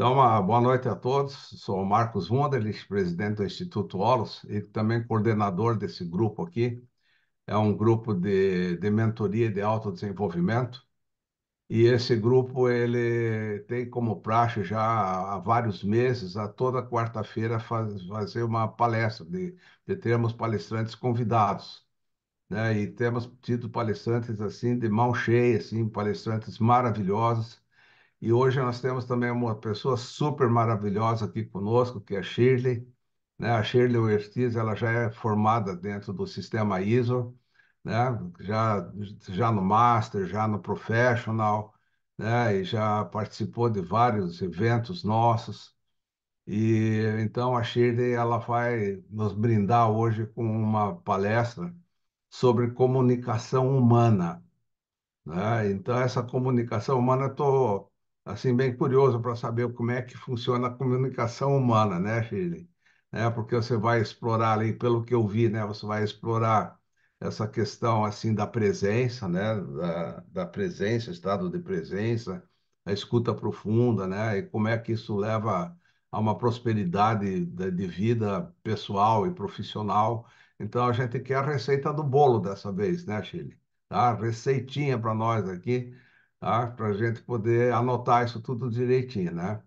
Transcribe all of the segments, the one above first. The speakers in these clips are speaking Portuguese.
Então, uma boa noite a todos. Sou o Marcos Wunderlich, presidente do Instituto Holos e também coordenador desse grupo aqui. É um grupo de mentoria de autodesenvolvimento. E esse grupo ele tem como praxe já há vários meses, a toda quarta-feira, fazer uma palestra, de termos palestrantes convidados, né? E temos tido palestrantes assim de mão cheia, assim, palestrantes maravilhosos. E hoje nós temos também uma pessoa super maravilhosa aqui conosco, que é a Shirley, né? A Shirley Ortiz, ela já é formada dentro do sistema ISO, né? Já no Master, já no Professional, né? E já participou de vários eventos nossos. E então a Shirley, ela vai nos brindar hoje com uma palestra sobre comunicação humana, né? Então, essa comunicação humana, eu estou assim, bem curioso para saber como é que funciona a comunicação humana, né, Shirley? Porque você vai explorar ali, pelo que eu vi, né, você vai explorar essa questão assim da presença, né, da presença, estado de presença, a escuta profunda, né, e como é que isso leva a uma prosperidade de vida pessoal e profissional. Então, a gente quer a receita do bolo dessa vez, né, Shirley? Tá? Receitinha para nós aqui, tá? Para a gente poder anotar isso tudo direitinho, né?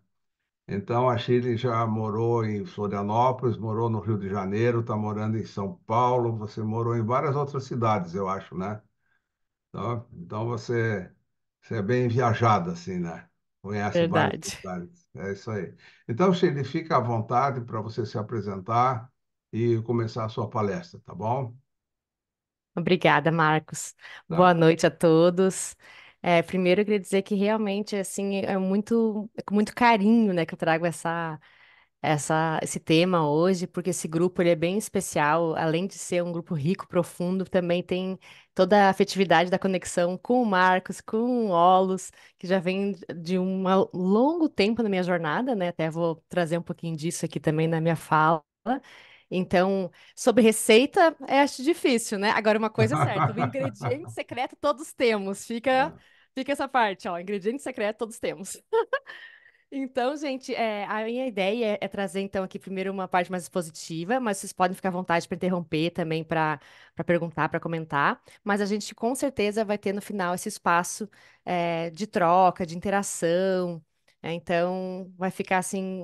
Então, a Shirley já morou em Florianópolis, morou no Rio de Janeiro, está morando em São Paulo, você morou em várias outras cidades, eu acho, né? Então você é bem viajada, assim, né? Conhece vários Verdade. lugares. É isso aí. Então, Shirley, fica à vontade para você se apresentar e começar a sua palestra, tá bom? Obrigada, Marcos. Boa Tá. noite a todos. Primeiro, eu queria dizer que realmente assim é com muito carinho, né, que eu trago esse tema hoje, porque esse grupo ele é bem especial. Além de ser um grupo rico, profundo, também tem toda a afetividade da conexão com o Marcos, com o Olos, que já vem de um longo tempo na minha jornada, né? Até vou trazer um pouquinho disso aqui também na minha fala. Então, sobre receita, acho difícil, né? Agora, uma coisa é certa, o ingrediente secreto todos temos. Fica essa parte, ó, ingrediente secreto todos temos. Então, gente, a minha ideia é trazer, então, aqui primeiro uma parte mais positiva, mas vocês podem ficar à vontade para interromper também, para perguntar, para comentar. Mas a gente, com certeza, vai ter no final esse espaço, de troca, de interação. Então, vai ficar assim,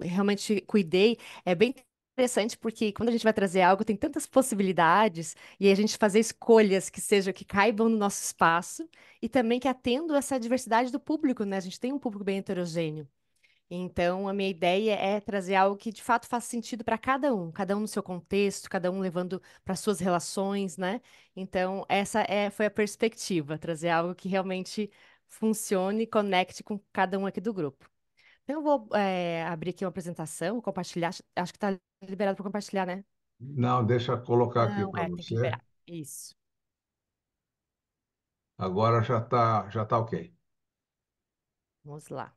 realmente cuidei. É bem interessante porque quando a gente vai trazer algo, tem tantas possibilidades, e aí a gente fazer escolhas que caibam no nosso espaço e também que atendam essa diversidade do público, né? A gente tem um público bem heterogêneo. Então, a minha ideia é trazer algo que de fato faça sentido para cada um no seu contexto, cada um levando para suas relações, né? Então, foi a perspectiva, trazer algo que realmente funcione e conecte com cada um aqui do grupo. Então, eu vou abrir aqui uma apresentação, compartilhar. Acho que está liberado para compartilhar, né? Não, deixa eu colocar aqui Não, para tem que você. liberar. Isso. Agora já tá ok. Vamos lá.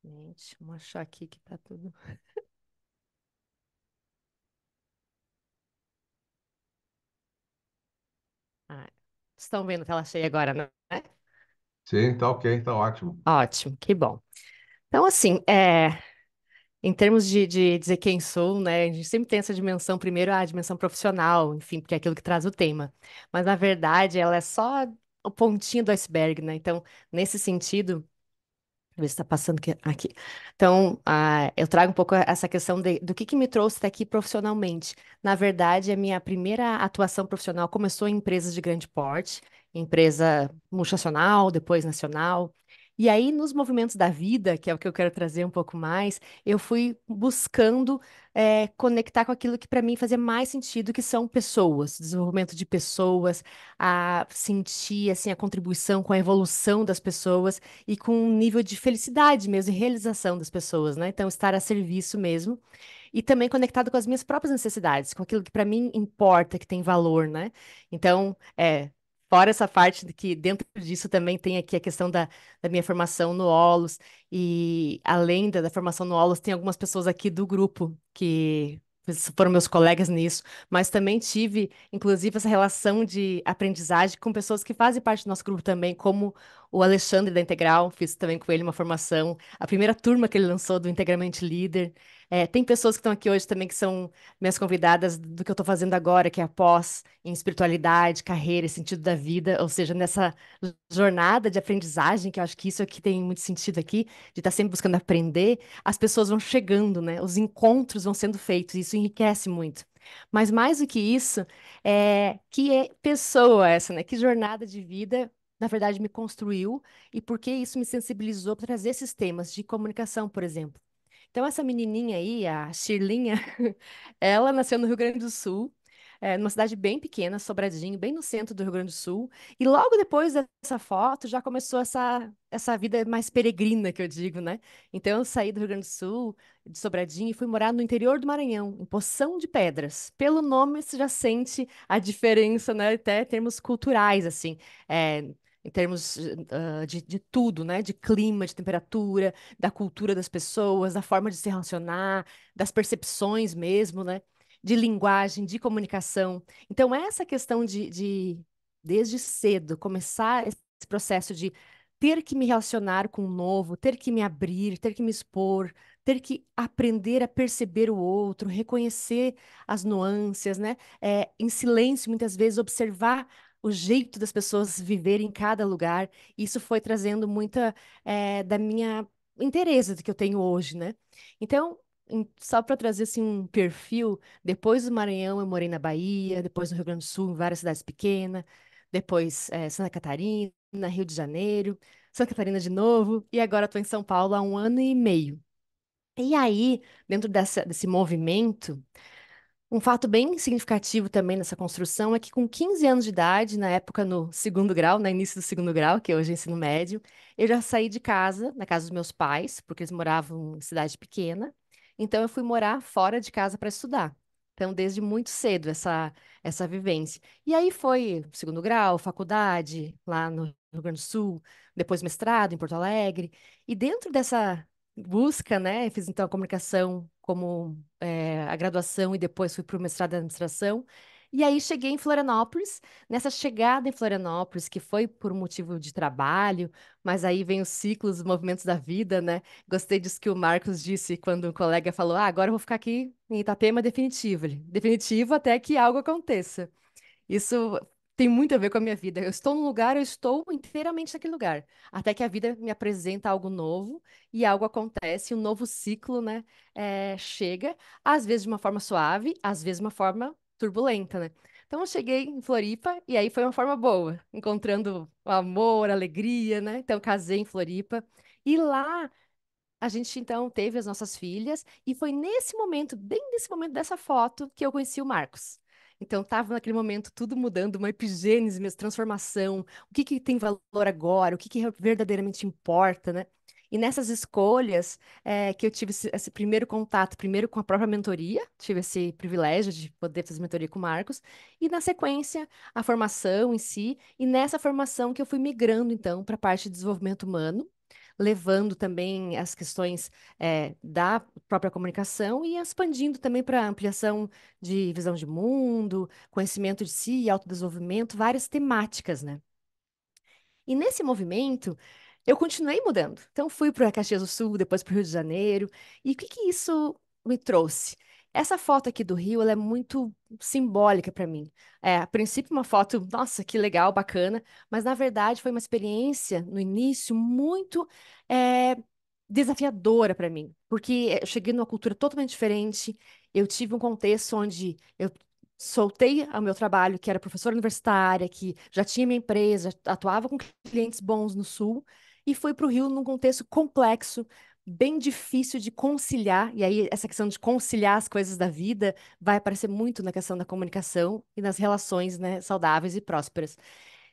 Gente, vamos achar aqui que tá tudo. Ah, estão vendo a tela cheia agora, né? Sim, tá ok, tá ótimo. Ótimo, que bom. Então, assim, em termos de dizer quem sou, né, a gente sempre tem essa dimensão, primeiro a dimensão profissional, enfim, porque é aquilo que traz o tema. Mas, na verdade, ela é só o pontinho do iceberg, né? Então, nesse sentido. Ver se está passando aqui. Então, eu trago um pouco essa questão do que me trouxe até aqui profissionalmente. Na verdade, a minha primeira atuação profissional começou em empresas de grande porte, empresa multinacional, depois nacional. E aí, nos movimentos da vida, que é o que eu quero trazer um pouco mais, eu fui buscando conectar com aquilo que para mim fazia mais sentido, que são pessoas, desenvolvimento de pessoas, a sentir assim a contribuição com a evolução das pessoas e com um nível de felicidade mesmo e realização das pessoas, né? Então, estar a serviço mesmo e também conectado com as minhas próprias necessidades, com aquilo que para mim importa, que tem valor, né? Então, fora essa parte de que dentro disso também tem aqui a questão da minha formação no Olos e além da formação no Olos, tem algumas pessoas aqui do grupo que foram meus colegas nisso, mas também tive, inclusive, essa relação de aprendizagem com pessoas que fazem parte do nosso grupo também, como o Alexandre da Integral, fiz também com ele uma formação, a primeira turma que ele lançou do Integralmente Líder. Tem pessoas que estão aqui hoje também que são minhas convidadas do que eu estou fazendo agora, que é a pós em espiritualidade, carreira e sentido da vida, ou seja, nessa jornada de aprendizagem, que eu acho que isso aqui tem muito sentido aqui, de estar sempre buscando aprender, as pessoas vão chegando, né? Os encontros vão sendo feitos, isso enriquece muito. Mas mais do que isso, que pessoa essa, né? Que jornada de vida, na verdade, me construiu e por que isso me sensibilizou para trazer esses temas de comunicação, por exemplo. Então, essa menininha aí, a Shirlinha, ela nasceu no Rio Grande do Sul, numa cidade bem pequena, Sobradinho, bem no centro do Rio Grande do Sul. E logo depois dessa foto, já começou essa vida mais peregrina, que eu digo, né? Então, eu saí do Rio Grande do Sul, de Sobradinho, e fui morar no interior do Maranhão, em Poção de Pedras. Pelo nome, você já sente a diferença, né? Até em termos culturais, assim. É, em termos de tudo, né? De clima, de temperatura, da cultura das pessoas, da forma de se relacionar, das percepções mesmo, né? De linguagem, de comunicação. Então, essa questão desde cedo, começar esse processo de ter que me relacionar com o novo, ter que me abrir, ter que me expor, ter que aprender a perceber o outro, reconhecer as nuances, né? Em silêncio, muitas vezes, observar o jeito das pessoas viverem em cada lugar. Isso foi trazendo muita da minha interesse do que eu tenho hoje, né? Então, só para trazer assim, um perfil, depois do Maranhão eu morei na Bahia, depois no Rio Grande do Sul, em várias cidades pequenas, depois Santa Catarina, Rio de Janeiro, Santa Catarina de novo, e agora estou em São Paulo há um ano e meio. E aí, dentro desse movimento, um fato bem significativo também nessa construção é que com 15 anos de idade, na época no segundo grau, no início do segundo grau, que hoje é ensino médio, eu já saí de casa, na casa dos meus pais, porque eles moravam em cidade pequena. Então eu fui morar fora de casa para estudar. Então, desde muito cedo, essa vivência. E aí foi segundo grau, faculdade, lá no Rio Grande do Sul, depois mestrado em Porto Alegre. E dentro dessa busca, né, fiz então a comunicação como a graduação e depois fui para o mestrado em administração. E aí cheguei em Florianópolis. Nessa chegada em Florianópolis, que foi por um motivo de trabalho, mas aí vem os ciclos, os movimentos da vida, né? Gostei disso que o Marcos disse quando um colega falou: Ah, agora eu vou ficar aqui em Itapema definitivo. Definitivo até que algo aconteça. Isso tem muito a ver com a minha vida. Eu estou num lugar, eu estou inteiramente naquele lugar. Até que a vida me apresenta algo novo e algo acontece, um novo ciclo, né? Chega, às vezes de uma forma suave, às vezes de uma forma turbulenta, né? Então eu cheguei em Floripa e aí foi uma forma boa, encontrando o amor, alegria, né? Então eu casei em Floripa. E lá a gente então teve as nossas filhas e foi nesse momento, bem nesse momento dessa foto, que eu conheci o Marcos. Então estava naquele momento tudo mudando, uma epigênese mesmo, transformação, o que que tem valor agora, o que que verdadeiramente importa, né? E nessas escolhas que eu tive esse primeiro contato, primeiro com a própria mentoria, tive esse privilégio de poder fazer mentoria com o Marcos, e na sequência a formação em si, e nessa formação que eu fui migrando então para a parte de desenvolvimento humano, levando também as questões da própria comunicação e expandindo também para ampliação de visão de mundo, conhecimento de si, autodesenvolvimento, várias temáticas, né? E nesse movimento, eu continuei mudando. Então, fui para Caxias do Sul, depois para o Rio de Janeiro. E o que que isso me trouxe? Essa foto aqui do Rio, ela é muito simbólica para mim. A princípio, uma foto, nossa, que legal, bacana, mas na verdade foi uma experiência no início muito é, desafiadora para mim, porque eu cheguei numa cultura totalmente diferente. Eu tive um contexto onde eu soltei o meu trabalho, que era professora universitária, que já tinha minha empresa, já atuava com clientes bons no Sul, e fui para o Rio num contexto complexo, bem difícil de conciliar. E aí, essa questão de conciliar as coisas da vida vai aparecer muito na questão da comunicação e nas relações, né, saudáveis e prósperas.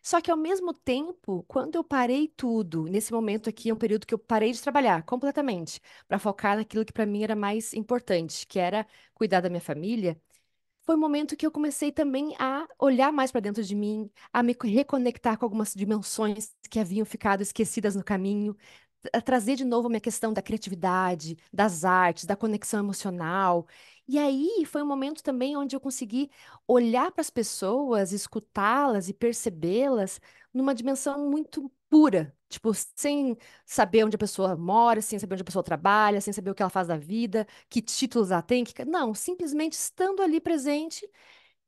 Só que, ao mesmo tempo, quando eu parei tudo, nesse momento aqui é um período que eu parei de trabalhar completamente, para focar naquilo que para mim era mais importante, que era cuidar da minha família. Foi um momento que eu comecei também a olhar mais para dentro de mim, a me reconectar com algumas dimensões que haviam ficado esquecidas no caminho, a trazer de novo a minha questão da criatividade, das artes, da conexão emocional. E aí foi um momento também onde eu consegui olhar para as pessoas, escutá-las e percebê-las numa dimensão muito pura, tipo, sem saber onde a pessoa mora, sem saber onde a pessoa trabalha, sem saber o que ela faz da vida, que títulos ela tem, não, simplesmente estando ali presente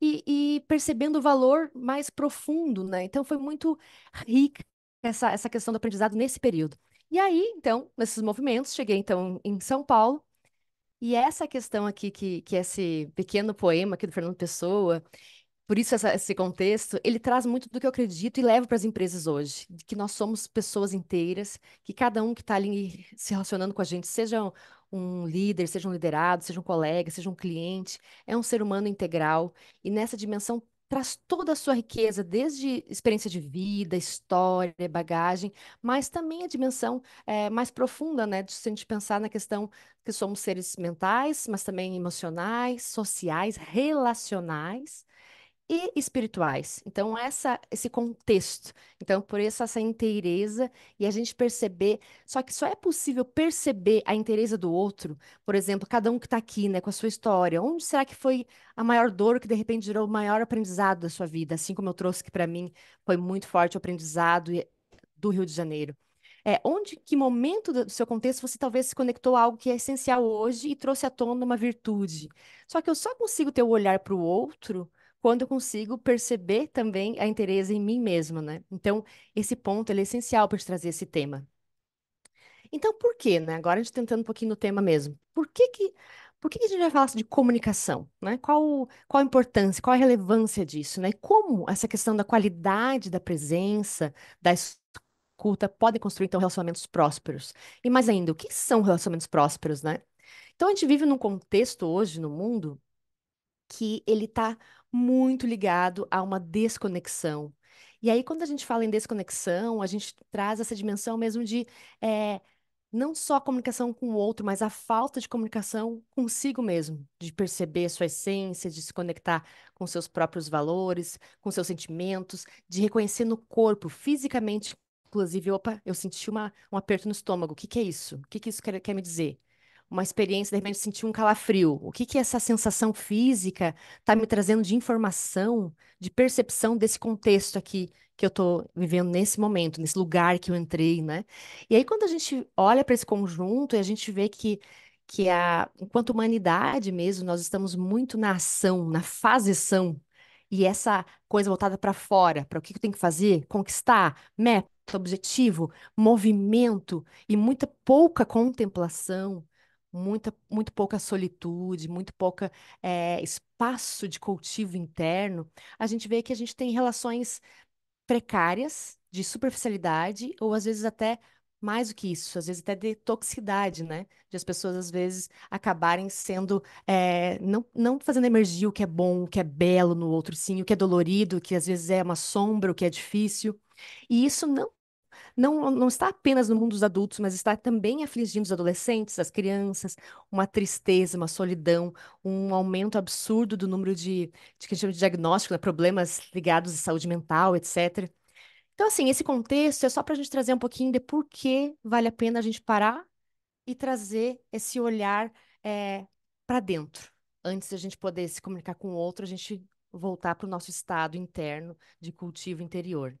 e percebendo o valor mais profundo, né? Então foi muito rica essa questão do aprendizado nesse período. E aí, então, nesses movimentos, cheguei então em São Paulo. E essa questão aqui, que é esse pequeno poema aqui do Fernando Pessoa, por isso esse contexto, ele traz muito do que eu acredito e levo para as empresas hoje, de que nós somos pessoas inteiras, que cada um que está ali se relacionando com a gente, seja um líder, seja um liderado, seja um colega, seja um cliente, é um ser humano integral e nessa dimensão traz toda a sua riqueza, desde experiência de vida, história, bagagem, mas também a dimensão mais profunda, né, de se a gente pensar na questão que somos seres mentais, mas também emocionais, sociais, relacionais e espirituais. Então, esse contexto. Então, por isso, essa inteireza e a gente perceber. Só que só é possível perceber a inteireza do outro, por exemplo, cada um que está aqui, né, com a sua história. Onde será que foi a maior dor que de repente gerou o maior aprendizado da sua vida? Assim como eu trouxe que para mim foi muito forte o aprendizado do Rio de Janeiro. Onde, que momento do seu contexto você talvez se conectou a algo que é essencial hoje e trouxe à tona uma virtude. Só que eu só consigo ter o olhar para o outro quando eu consigo perceber também a interesse em mim mesma, né? Então, esse ponto ele é essencial para te trazer esse tema. Então, por quê, né? Agora a gente tentando um pouquinho no tema mesmo. Por que que a gente vai falar de comunicação, né? Qual a importância, qual a relevância disso, né? E como essa questão da qualidade da presença, da escuta, podem construir, então, relacionamentos prósperos. E mais ainda, o que são relacionamentos prósperos, né? Então, a gente vive num contexto hoje no mundo que ele está muito ligado a uma desconexão. E aí, quando a gente fala em desconexão, a gente traz essa dimensão mesmo de eh, não só a comunicação com o outro, mas a falta de comunicação consigo mesmo, de perceber a sua essência, de se conectar com seus próprios valores, com seus sentimentos, de reconhecer no corpo, fisicamente, inclusive, opa, eu senti um aperto no estômago. O que que é isso? O que que isso quer me dizer? Uma experiência, de repente, sentir um calafrio. O que que essa sensação física está me trazendo de informação, de percepção desse contexto aqui que eu estou vivendo nesse momento, nesse lugar que eu entrei, né? E aí, quando a gente olha para esse conjunto e a gente vê enquanto humanidade mesmo, nós estamos muito na ação, na fazeção, e essa coisa voltada para fora, para o que eu tenho que fazer, conquistar, meta, objetivo, movimento e muita pouca contemplação, muito pouca solitude, muito pouca espaço de cultivo interno, a gente vê que a gente tem relações precárias, de superficialidade, ou às vezes até mais do que isso, às vezes até de toxicidade, né? De as pessoas às vezes acabarem sendo, não fazendo emergir o que é bom, o que é belo no outro, sim, o que é dolorido, o que às vezes é uma sombra, o que é difícil. E isso não está apenas no mundo dos adultos, mas está também afligindo os adolescentes, as crianças, uma tristeza, uma solidão, um aumento absurdo do número de que a gente chama de diagnóstico, né, problemas ligados à saúde mental, etc. Então, assim, esse contexto é só para a gente trazer um pouquinho de por que vale a pena a gente parar e trazer esse olhar para dentro. Antes de a gente poder se comunicar com o outro, a gente voltar para o nosso estado interno de cultivo interior.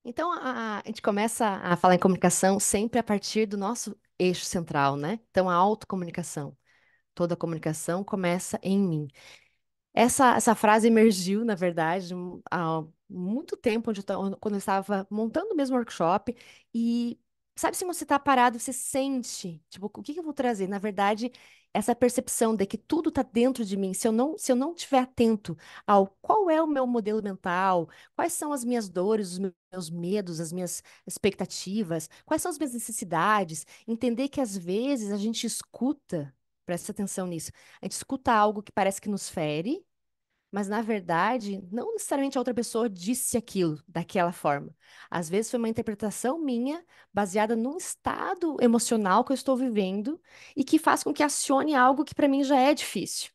Então, a gente começa a falar em comunicação sempre a partir do nosso eixo central, né? Então, a autocomunicação. Toda comunicação começa em mim. Essa frase emergiu, na verdade, há muito tempo, quando eu estava montando o mesmo workshop, e sabe se você está parado, você sente, tipo, o que que eu vou trazer? Na verdade, essa percepção de que tudo está dentro de mim, se eu não estiver atento ao qual é o meu modelo mental, quais são as minhas dores, os meus medos, as minhas expectativas, quais são as minhas necessidades, entender que às vezes a gente escuta, presta atenção nisso, a gente escuta algo que parece que nos fere, mas na verdade, não necessariamente a outra pessoa disse aquilo daquela forma. Às vezes foi uma interpretação minha, baseada num estado emocional que eu estou vivendo e que faz com que acione algo que para mim já é difícil.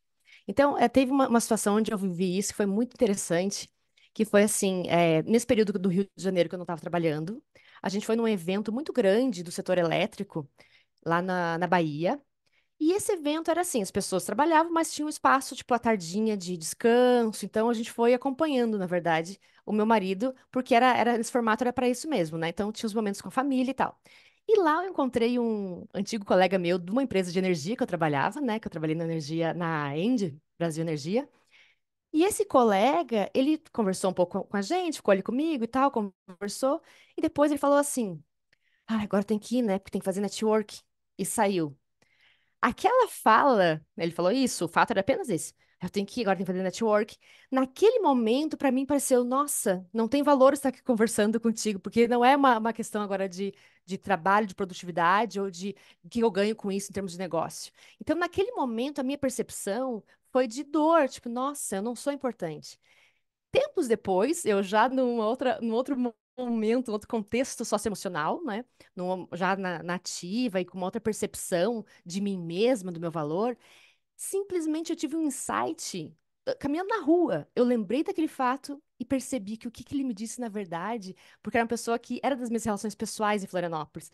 Então, teve uma situação onde eu vivi isso que foi muito interessante, que foi assim, nesse período do Rio de Janeiro que eu não estava trabalhando, a gente foi num evento muito grande do setor elétrico, lá na Bahia. E esse evento era assim, as pessoas trabalhavam, mas tinha um espaço, tipo, a tardinha de descanso. Então a gente foi acompanhando, na verdade, o meu marido, porque esse formato era para isso mesmo, né? Então tinha os momentos com a família e tal. E lá eu encontrei um antigo colega meu de uma empresa de energia que eu trabalhava, né? Que eu trabalhei na energia, na ENGIE, Brasil Energia. E esse colega, ele conversou um pouco com a gente, ficou ali comigo e tal, conversou. E depois ele falou assim: ah, agora tem que ir, né? Porque tem que fazer network. E saiu. Aquela fala, ele falou isso, o fato era apenas esse. Eu tenho que ir, agora tenho que fazer network. Naquele momento, para mim, pareceu, nossa, não tem valor estar aqui conversando contigo, porque não é uma questão agora de trabalho, de produtividade ou de o que eu ganho com isso em termos de negócio. Então, naquele momento, a minha percepção foi de dor, tipo, nossa, eu não sou importante. Tempos depois, eu já num outro momento, outro contexto socioemocional, né? Já na ativa e com uma outra percepção de mim mesma, do meu valor, simplesmente eu tive um insight, caminhando na rua. Eu lembrei daquele fato e percebi que o que que ele me disse, na verdade, porque era uma pessoa que era das minhas relações pessoais em Florianópolis.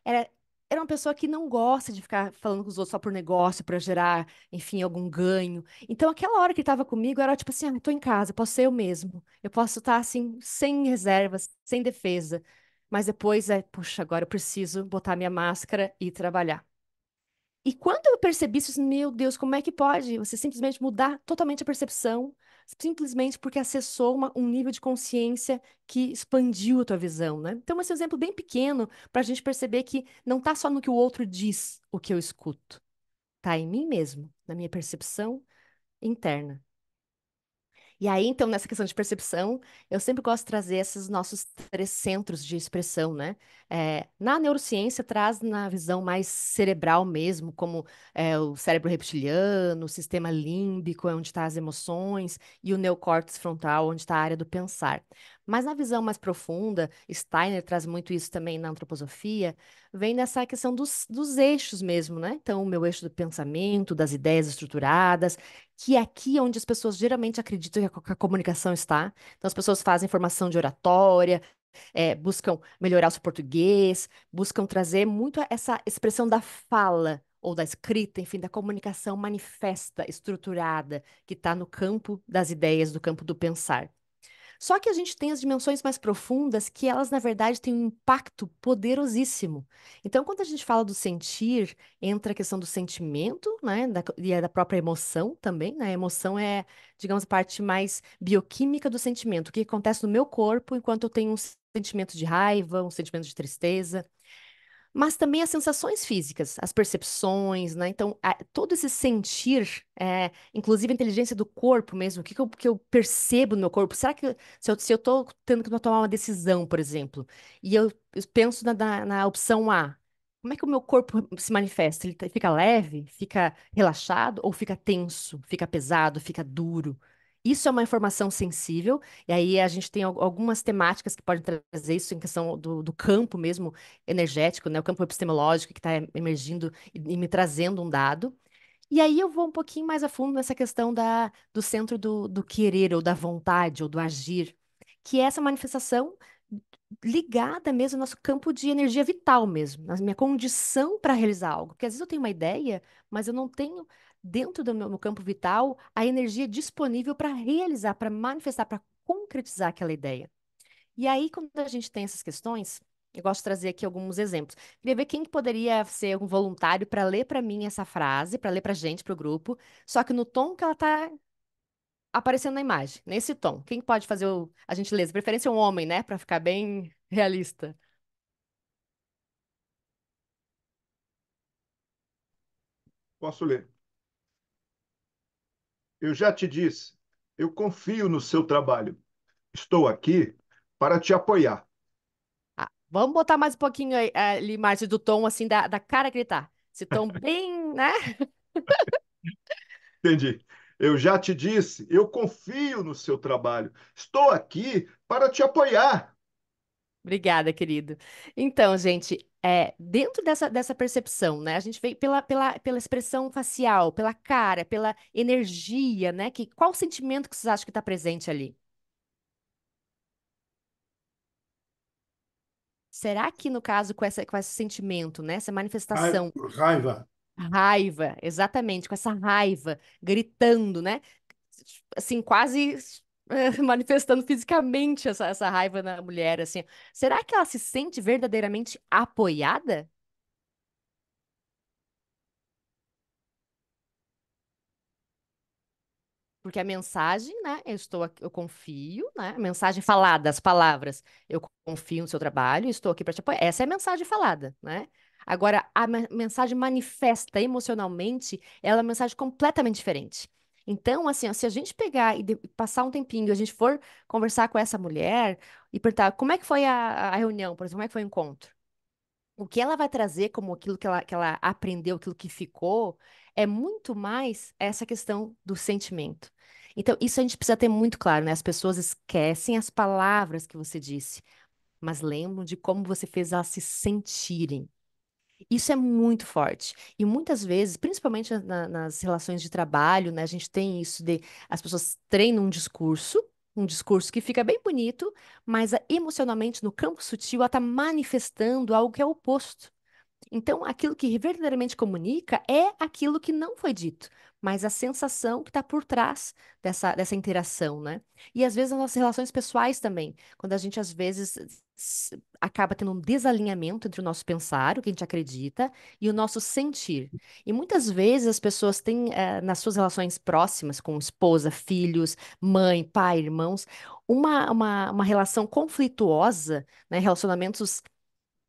Era, era uma pessoa que não gosta de ficar falando com os outros só por negócio, para gerar, enfim, algum ganho. Então, aquela hora que ele estava comigo, era tipo assim: ah, eu tô em casa, posso ser eu mesmo. Eu posso estar assim, sem reservas, sem defesa. Mas depois puxa, agora eu preciso botar minha máscara e trabalhar. E quando eu percebi isso, assim, meu Deus, como é que pode você simplesmente mudar totalmente a percepção, simplesmente porque acessou um nível de consciência que expandiu a tua visão, né? Então, esse é um exemplo bem pequeno para a gente perceber que não está só no que o outro diz o que eu escuto, tá em mim mesmo, na minha percepção interna. E aí, então, nessa questão de percepção, eu sempre gosto de trazer esses nossos três centros de expressão, né? Na neurociência, traz na visão mais cerebral mesmo, como o cérebro reptiliano, o sistema límbico, é onde estão as emoções, e o neocórtex frontal, onde está a área do pensar. Mas na visão mais profunda, Steiner traz muito isso também na antroposofia, vem nessa questão dos eixos mesmo, né? Então, o meu eixo do pensamento, das ideias estruturadas, que é aqui onde as pessoas geralmente acreditam que a comunicação está. Então, as pessoas fazem formação de oratória, buscam melhorar o seu português, buscam trazer muito essa expressão da fala ou da escrita, enfim, da comunicação manifesta, estruturada, que está no campo das ideias, do campo do pensar. Só que a gente tem as dimensões mais profundas que elas, na verdade, têm um impacto poderosíssimo. Então, quando a gente fala do sentir, entra a questão do sentimento, né? E é da própria emoção também, né? A emoção é, digamos, a parte mais bioquímica do sentimento. O que acontece no meu corpo enquanto eu tenho um sentimento de raiva, um sentimento de tristeza. Mas também as sensações físicas, as percepções, né? Então, todo esse sentir, inclusive a inteligência do corpo mesmo, o que eu percebo no meu corpo? Será que se eu tô tendo que tomar uma decisão, por exemplo, e eu penso na opção A, como é que o meu corpo se manifesta? Ele fica leve, fica relaxado ou fica tenso, fica pesado, fica duro? Isso é uma informação sensível, e aí a gente tem algumas temáticas que podem trazer isso em questão do campo mesmo energético, né? O campo epistemológico que está emergindo e me trazendo um dado. E aí eu vou um pouquinho mais a fundo nessa questão do centro do querer, ou da vontade, ou do agir, que é essa manifestação ligada mesmo ao nosso campo de energia vital mesmo, na minha condição para realizar algo. Porque às vezes eu tenho uma ideia, mas eu não tenho dentro do meu campo vital a energia disponível para realizar, para manifestar, para concretizar aquela ideia. E aí, quando a gente tem essas questões, eu gosto de trazer aqui alguns exemplos. Queria ver quem que poderia ser algum voluntário para ler para mim essa frase, para ler para a gente, para o grupo, só que no tom que ela está aparecendo na imagem, nesse tom. Quem pode fazer a gentileza? Preferência um homem, né, para ficar bem realista. Posso ler. Eu já te disse, eu confio no seu trabalho. Estou aqui para te apoiar. Ah, vamos botar mais um pouquinho ali, Márcio, do tom assim da cara que ele tá. Esse tom bem, né? Entendi. Eu já te disse, eu confio no seu trabalho. Estou aqui para te apoiar. Obrigada, querido. Então, gente, dentro dessa percepção, né? A gente veio pela expressão facial, pela cara, pela energia, né? Qual o sentimento que vocês acham que está presente ali? Será que, no caso, com esse sentimento, né? Essa manifestação, Raiva. Raiva, exatamente, com essa raiva, gritando, né? Assim, quase manifestando fisicamente essa raiva na mulher, assim. Será que ela se sente verdadeiramente apoiada? Porque a mensagem, né? Eu estou aqui, eu confio, né? A mensagem falada, as palavras, eu confio no seu trabalho, estou aqui para te apoiar. Essa é a mensagem falada, né? Agora, a mensagem manifesta emocionalmente, ela é uma mensagem completamente diferente. Então, assim, ó, se a gente pegar e passar um tempinho, a gente for conversar com essa mulher e perguntar como é que foi a reunião, por exemplo, como é que foi o encontro? O que ela vai trazer como aquilo que ela aprendeu, aquilo que ficou, é muito mais essa questão do sentimento. Então, isso a gente precisa ter muito claro, né? As pessoas esquecem as palavras que você disse, mas lembram de como você fez elas se sentirem. Isso é muito forte. E muitas vezes, principalmente nas relações de trabalho, né, a gente tem isso de as pessoas treinam um discurso que fica bem bonito, mas emocionalmente, no campo sutil, ela está manifestando algo que é o oposto. Então, aquilo que verdadeiramente comunica é aquilo que não foi dito, mas a sensação que está por trás dessa interação, né? E às vezes nas nossas relações pessoais também, quando a gente às vezes acaba tendo um desalinhamento entre o nosso pensar, o que a gente acredita, e o nosso sentir. E muitas vezes as pessoas têm, nas suas relações próximas, com esposa, filhos, mãe, pai, irmãos, uma relação conflituosa, né? Relacionamentos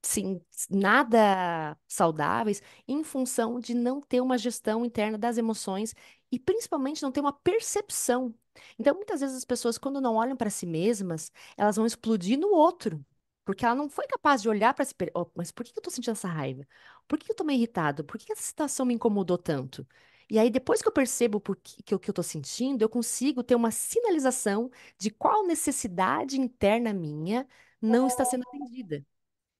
sim, nada saudáveis, em função de não ter uma gestão interna das emoções e principalmente não ter uma percepção. Então, muitas vezes as pessoas, quando não olham para si mesmas, elas vão explodir no outro. Porque ela não foi capaz de olhar para si, "Oh, mas por que que eu estou sentindo essa raiva? Por que que eu estou meio irritado? Por que que essa situação me incomodou tanto? E aí, depois que eu percebo o que eu estou sentindo, eu consigo ter uma sinalização de qual necessidade interna minha não está sendo atendida.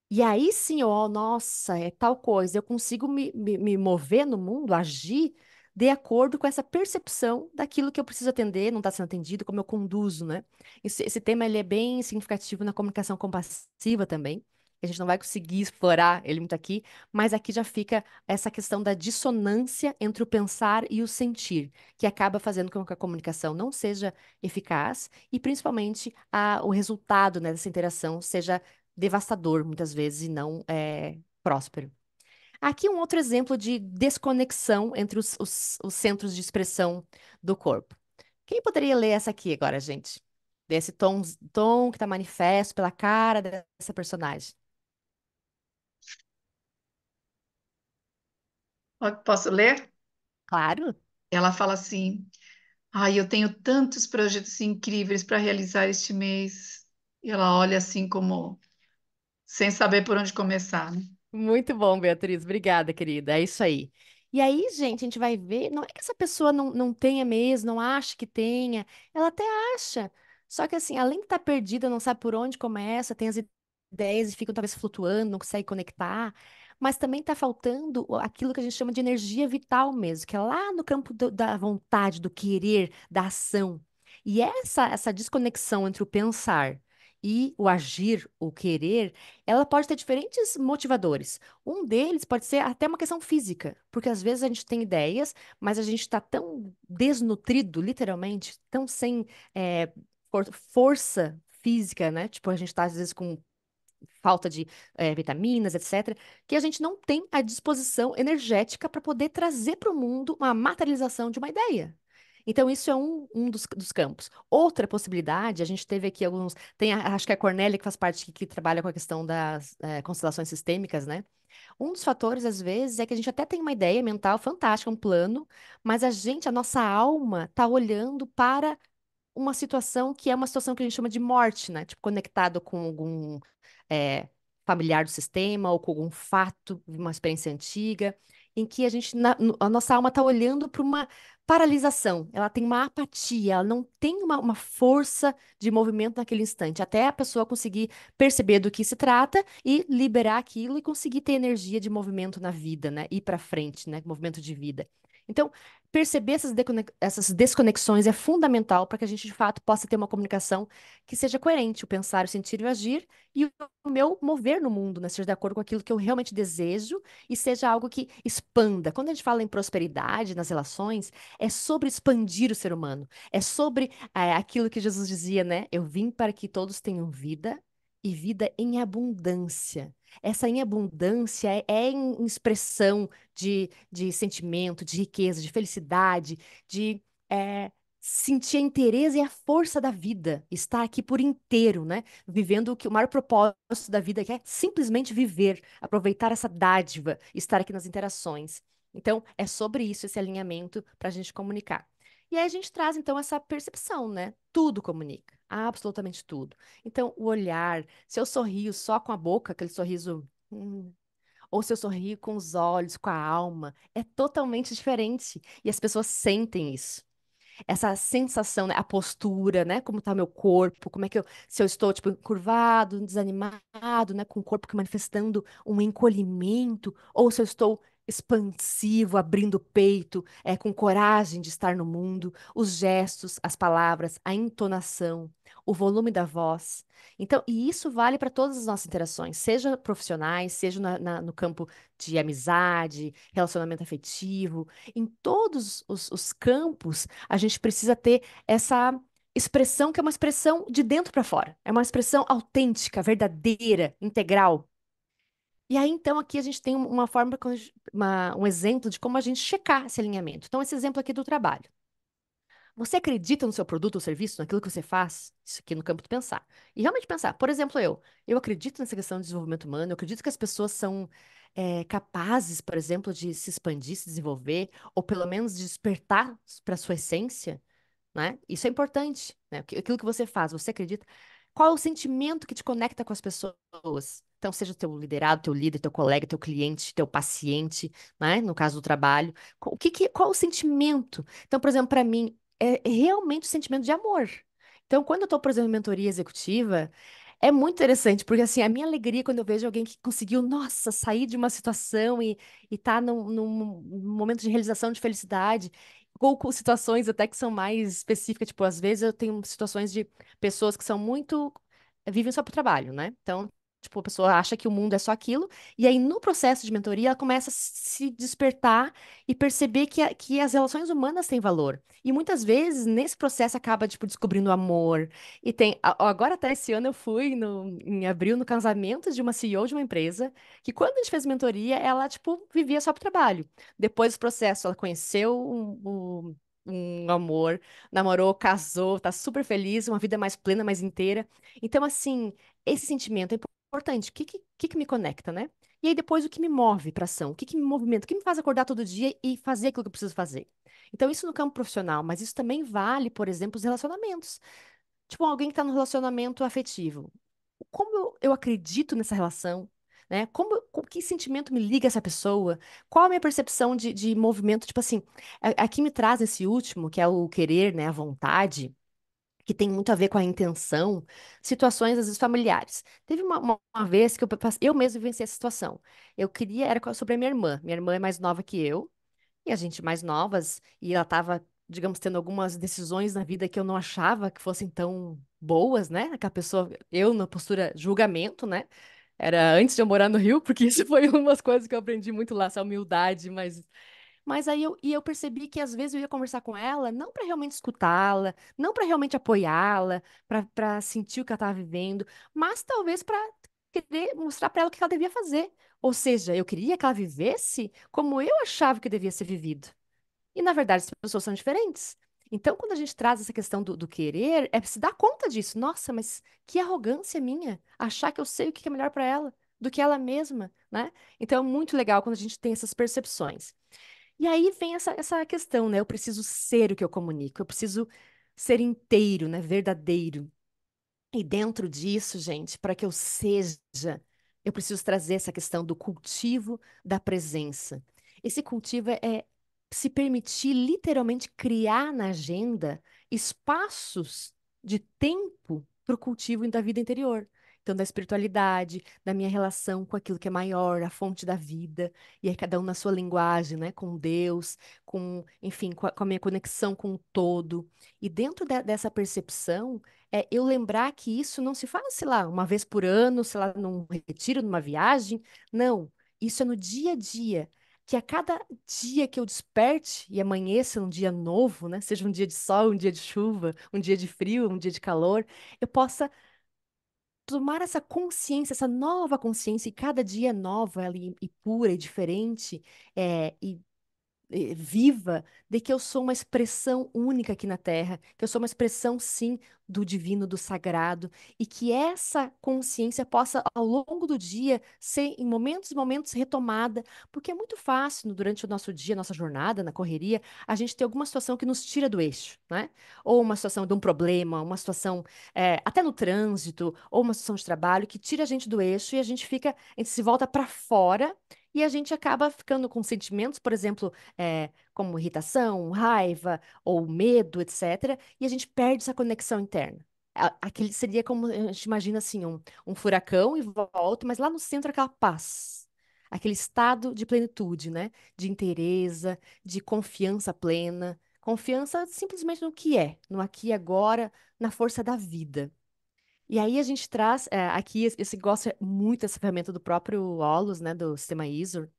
E aí sim, ó, nossa, é tal coisa. Eu consigo me mover no mundo, agir de acordo com essa percepção daquilo que eu preciso atender, não está sendo atendido, como eu conduzo, né? Esse tema ele é bem significativo na comunicação compassiva também. A gente não vai conseguir explorar ele muito aqui, mas aqui já fica essa questão da dissonância entre o pensar e o sentir, que acaba fazendo com que a comunicação não seja eficaz e, principalmente, o resultado, né, dessa interação seja devastador muitas vezes e não próspero. Aqui um outro exemplo de desconexão entre os centros de expressão do corpo. Quem poderia ler essa aqui agora, gente? Desse tom que está manifesto pela cara dessa personagem. Posso ler? Claro, Ela fala assim: Ai, eu tenho tantos projetos incríveis para realizar este mês. E ela olha assim como sem saber por onde começar, né? muito bom, Beatriz. Obrigada, querida. É isso aí. E aí, gente, a gente vai ver. Não é que essa pessoa não tenha mesmo, não acha que tenha. Ela até acha. Só que, assim, além de estar perdida, não sabe por onde começa, tem as ideias e ficam talvez flutuando, não consegue conectar. Mas também está faltando aquilo que a gente chama de energia vital mesmo, que é lá no campo da vontade, do querer, da ação. E essa desconexão entre o pensar e o agir, o querer ela pode ter diferentes motivadores. Um deles pode ser até uma questão física, porque às vezes a gente tem ideias, mas a gente está tão desnutrido, literalmente, tão sem força física, né? Tipo, a gente está às vezes com falta de vitaminas, etc., que a gente não tem a disposição energética para poder trazer para o mundo uma materialização de uma ideia. Então, isso é um dos campos. Outra possibilidade, a gente teve aqui alguns. Tem, acho que é a Cornélia, que faz parte, que trabalha com a questão das constelações sistêmicas, né? Um dos fatores, às vezes, é que a gente até tem uma ideia mental fantástica, um plano, mas a nossa alma, está olhando para uma situação que é uma situação que a gente chama de morte, né? Tipo, conectado com algum é, familiar do sistema ou com algum fato, uma experiência antiga, em que a nossa alma está olhando para uma paralisação, ela tem uma apatia, ela não tem uma força de movimento naquele instante, até a pessoa conseguir perceber do que se trata e liberar aquilo e conseguir ter energia de movimento na vida, né? Ir para frente, né? Movimento de vida. Então, perceber essas desconexões é fundamental para que a gente, de fato, possa ter uma comunicação que seja coerente, o pensar, o sentir e o agir, e o meu mover no mundo, né, seja de acordo com aquilo que eu realmente desejo e seja algo que expanda. Quando a gente fala em prosperidade nas relações, é sobre expandir o ser humano, é sobre aquilo que Jesus dizia, né? Eu vim para que todos tenham vida e vida em abundância. Essa em abundância é em expressão de sentimento, de riqueza, de felicidade, de é, sentir a inteireza e a força da vida, estar aqui por inteiro, né? Vivendo o maior propósito da vida, que é simplesmente viver, aproveitar essa dádiva, estar aqui nas interações. Então, é sobre isso esse alinhamento para a gente comunicar. E aí a gente traz, então, essa percepção, né? Tudo comunica, absolutamente tudo. Então, o olhar, se eu sorrio só com a boca, aquele sorriso. Ou se eu sorrio com os olhos, com a alma, é totalmente diferente. E as pessoas sentem isso. Essa sensação, né? A postura, né? Como tá meu corpo, como é que se eu estou, tipo, curvado, desanimado, né? Com o corpo que manifestando um encolhimento, ou se eu estou expansivo, abrindo o peito, com coragem de estar no mundo, os gestos, as palavras, a entonação, o volume da voz. Então, e isso vale para todas as nossas interações, seja profissionais, seja no campo de amizade, relacionamento afetivo, em todos os campos a gente precisa ter essa expressão que é uma expressão de dentro para fora. É uma expressão autêntica, verdadeira, integral. E aí, então, aqui a gente tem uma forma, um exemplo de como a gente checar esse alinhamento. Então, esse exemplo aqui do trabalho. Você acredita no seu produto ou serviço, naquilo que você faz? Isso aqui no campo do pensar. E realmente pensar. Por exemplo, eu acredito nessa questão de desenvolvimento humano, eu acredito que as pessoas são capazes, por exemplo, de se expandir, se desenvolver, ou pelo menos despertar para a sua essência, né? Isso é importante, né? Aquilo que você faz, você acredita? Qual é o sentimento que te conecta com as pessoas? Então, seja o teu liderado, teu líder, teu colega, teu cliente, teu paciente, né? No caso do trabalho. Qual o sentimento? Então, por exemplo, para mim, é realmente o sentimento de amor. Então, quando eu estou, por exemplo, em mentoria executiva, é muito interessante, porque assim, a minha alegria quando eu vejo alguém que conseguiu, nossa, sair de uma situação e tá num momento de realização de felicidade, ou com situações até que são mais específicas, tipo, às vezes eu tenho situações de pessoas que são muito, vivem só pro trabalho, né? Então, tipo, a pessoa acha que o mundo é só aquilo, e aí no processo de mentoria ela começa a se despertar e perceber que as relações humanas têm valor. E muitas vezes, nesse processo, acaba, tipo, descobrindo o amor. E tem, agora até esse ano eu fui em abril no casamento de uma CEO de uma empresa, que quando a gente fez mentoria, ela, tipo, vivia só pro trabalho. Depois do processo, ela conheceu um amor, namorou, casou, tá super feliz, uma vida mais plena, mais inteira. Então, assim, esse sentimento é importante. O que me conecta, né? E aí depois o que me move para ação, o que me movimenta, o que me faz acordar todo dia e fazer aquilo que eu preciso fazer. Então, isso no campo profissional, mas isso também vale, por exemplo, os relacionamentos. Tipo, alguém que está no relacionamento afetivo. Como eu acredito nessa relação, né? Que sentimento me liga a essa pessoa? Qual a minha percepção de movimento? Tipo assim, aqui me traz esse último, que é o querer, né? A vontade, que tem muito a ver com a intenção, situações, às vezes, familiares. Teve uma vez que eu mesma vivenciei essa situação. Eu queria, era sobre a minha irmã. Minha irmã é mais nova que eu, e a gente mais novas, e ela estava, digamos, tendo algumas decisões na vida que eu não achava que fossem tão boas, né? Que a pessoa, eu na postura julgamento, né? Era antes de eu morar no Rio, porque isso foi uma das coisas que eu aprendi muito lá, essa humildade, mas aí eu percebi que às vezes eu ia conversar com ela, não para realmente escutá-la, não para realmente apoiá-la, para sentir o que ela estava vivendo, mas talvez para querer mostrar para ela o que ela devia fazer. Ou seja, eu queria que ela vivesse como eu achava que devia ser vivido. E na verdade as pessoas são diferentes. Então, quando a gente traz essa questão do querer, é se dar conta disso. Nossa, mas que arrogância minha achar que eu sei o que é melhor para ela do que ela mesma, né? Então, é muito legal quando a gente tem essas percepções. E aí vem essa questão, né? Eu preciso ser o que eu comunico, eu preciso ser inteiro, né? Verdadeiro. E dentro disso, gente, para que eu seja, eu preciso trazer essa questão do cultivo da presença. Esse cultivo é se permitir literalmente criar na agenda espaços de tempo para o cultivo da vida interior. Então, da espiritualidade, da minha relação com aquilo que é maior, a fonte da vida, e aí cada um na sua linguagem, né? Com Deus, enfim, com a minha conexão com o todo. E dentro dessa percepção, eu lembrar que isso não se faz, sei lá, uma vez por ano, sei lá, num retiro, numa viagem. Não, isso é no dia a dia. Que a cada dia que eu desperte e amanheça um dia novo, né? Seja um dia de sol, um dia de chuva, um dia de frio, um dia de calor, eu possa tomar essa consciência, essa nova consciência, e cada dia é nova e pura e diferente, viva, de que eu sou uma expressão única aqui na Terra, que eu sou uma expressão, sim, do divino, do sagrado, e que essa consciência possa, ao longo do dia, ser em momentos e momentos retomada, porque é muito fácil, durante o nosso dia, nossa jornada, na correria, a gente ter alguma situação que nos tira do eixo, né? Ou uma situação de um problema, uma situação, até no trânsito, ou uma situação de trabalho que tira a gente do eixo e a gente se volta para fora. E a gente acaba ficando com sentimentos, por exemplo, como irritação, raiva ou medo, etc. E a gente perde essa conexão interna. Aquele seria como a gente imagina assim, um furacão e volta, mas lá no centro aquela paz. Aquele estado de plenitude, né? De inteireza, de confiança plena. Confiança simplesmente no que é, no aqui e agora, na força da vida. E aí a gente traz aqui, esse gosta muito dessa ferramenta do próprio Holus, né? Do sistema ISO,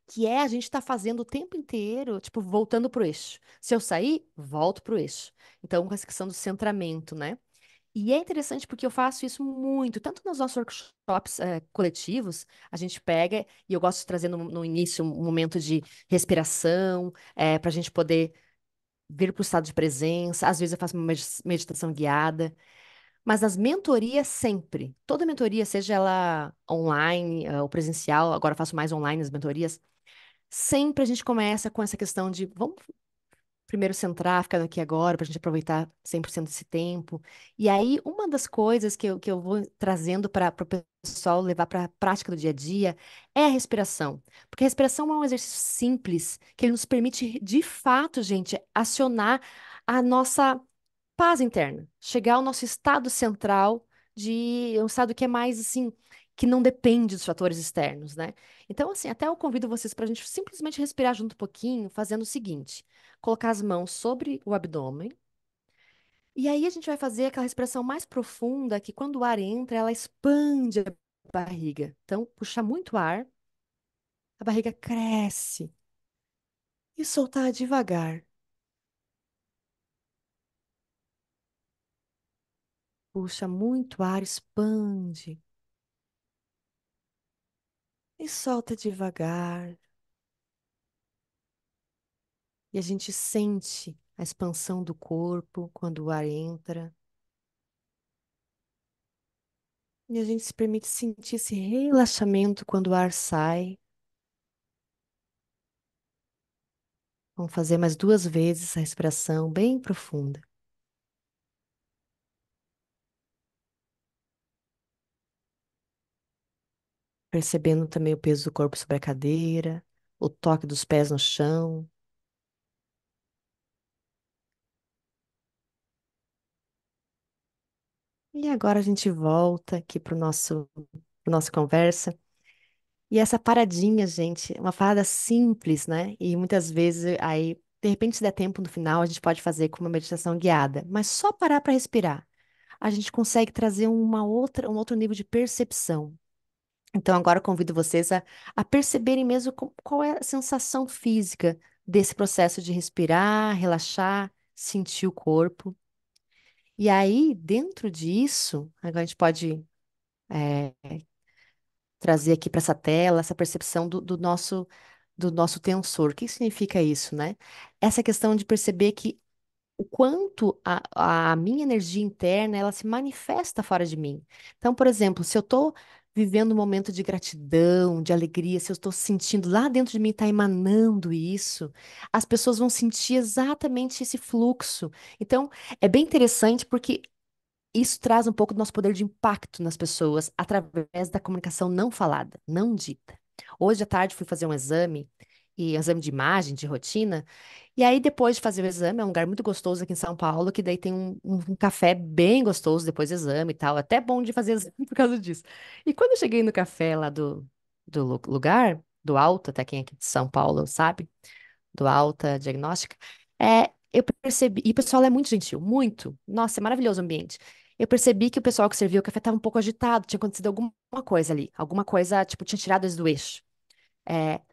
que é a gente estar fazendo o tempo inteiro, tipo, voltando pro eixo. Se eu sair, volto pro eixo. Então, com essa questão do centramento, né? E é interessante porque eu faço isso muito, tanto nos nossos workshops coletivos, a gente pega, e eu gosto de trazer no início um momento de respiração, para a gente poder vir para o estado de presença. Às vezes eu faço uma meditação guiada, mas nas mentorias sempre, toda mentoria, seja ela online ou presencial, agora eu faço mais online as mentorias. Sempre a gente começa com essa questão de vamos primeiro centrar, ficar aqui agora, para a gente aproveitar 100% desse tempo. E aí, uma das coisas que eu vou trazendo para o pessoal levar para a prática do dia a dia é a respiração. Porque a respiração é um exercício simples, que ele nos permite, de fato, gente, acionar a nossa paz interna, chegar ao nosso estado central de um estado que é mais assim, que não depende dos fatores externos, né? Então, assim, até eu convido vocês para a gente simplesmente respirar junto um pouquinho, fazendo o seguinte: colocar as mãos sobre o abdômen, e aí a gente vai fazer aquela respiração mais profunda, que quando o ar entra, ela expande a barriga. Então, puxa muito ar, a barriga cresce e soltar devagar. Puxa muito ar, expande. E solta devagar. E a gente sente a expansão do corpo quando o ar entra. E a gente se permite sentir esse relaxamento quando o ar sai. Vamos fazer mais 2 vezes essa respiração bem profunda. Percebendo também o peso do corpo sobre a cadeira, o toque dos pés no chão. E agora a gente volta aqui para nossa conversa. E essa paradinha, gente, é uma parada simples, né? E muitas vezes aí, de repente, se der tempo no final, a gente pode fazer com uma meditação guiada, mas só parar para respirar. A gente consegue trazer um outro nível de percepção. Então, agora eu convido vocês a perceberem mesmo qual é a sensação física desse processo de respirar, relaxar, sentir o corpo. E aí, dentro disso, agora a gente pode eh, trazer aqui para essa tela essa percepção do nosso tensor. O que significa isso, né? Essa questão de perceber que o quanto a minha energia interna ela se manifesta fora de mim. Então, por exemplo, se eu estou vivendo um momento de gratidão, de alegria, se eu estou sentindo lá dentro de mim, está emanando isso, as pessoas vão sentir exatamente esse fluxo. Então, é bem interessante porque isso traz um pouco do nosso poder de impacto nas pessoas através da comunicação não falada, não dita. Hoje à tarde fui fazer um exame e exame de imagem, de rotina. E aí, depois de fazer o exame, é um lugar muito gostoso aqui em São Paulo, que daí tem um café bem gostoso depois do exame e tal. Até bom de fazer exame por causa disso. E quando eu cheguei no café lá do lugar, do Alta, até quem é aqui de São Paulo sabe, do Alta Diagnóstica, eu percebi, e o pessoal é muito gentil, muito. Nossa, é maravilhoso o ambiente. Eu percebi que o pessoal que serviu o café estava um pouco agitado, tinha acontecido alguma coisa ali, alguma coisa, tipo, tinha tirado eles do eixo.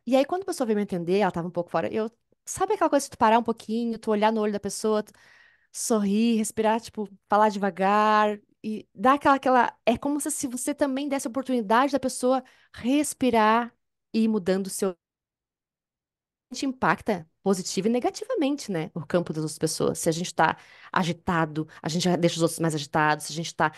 E aí, quando a pessoa veio me atender, ela estava um pouco fora, sabe aquela coisa de tu parar um pouquinho, tu olhar no olho da pessoa, tu sorrir, respirar, tipo, falar devagar e dar é como se você também desse a oportunidade da pessoa respirar e ir mudando o seu gente impacta positiva e negativamente, né, o campo das outras pessoas. Se a gente está agitado, a gente já deixa os outros mais agitados. Se a gente está,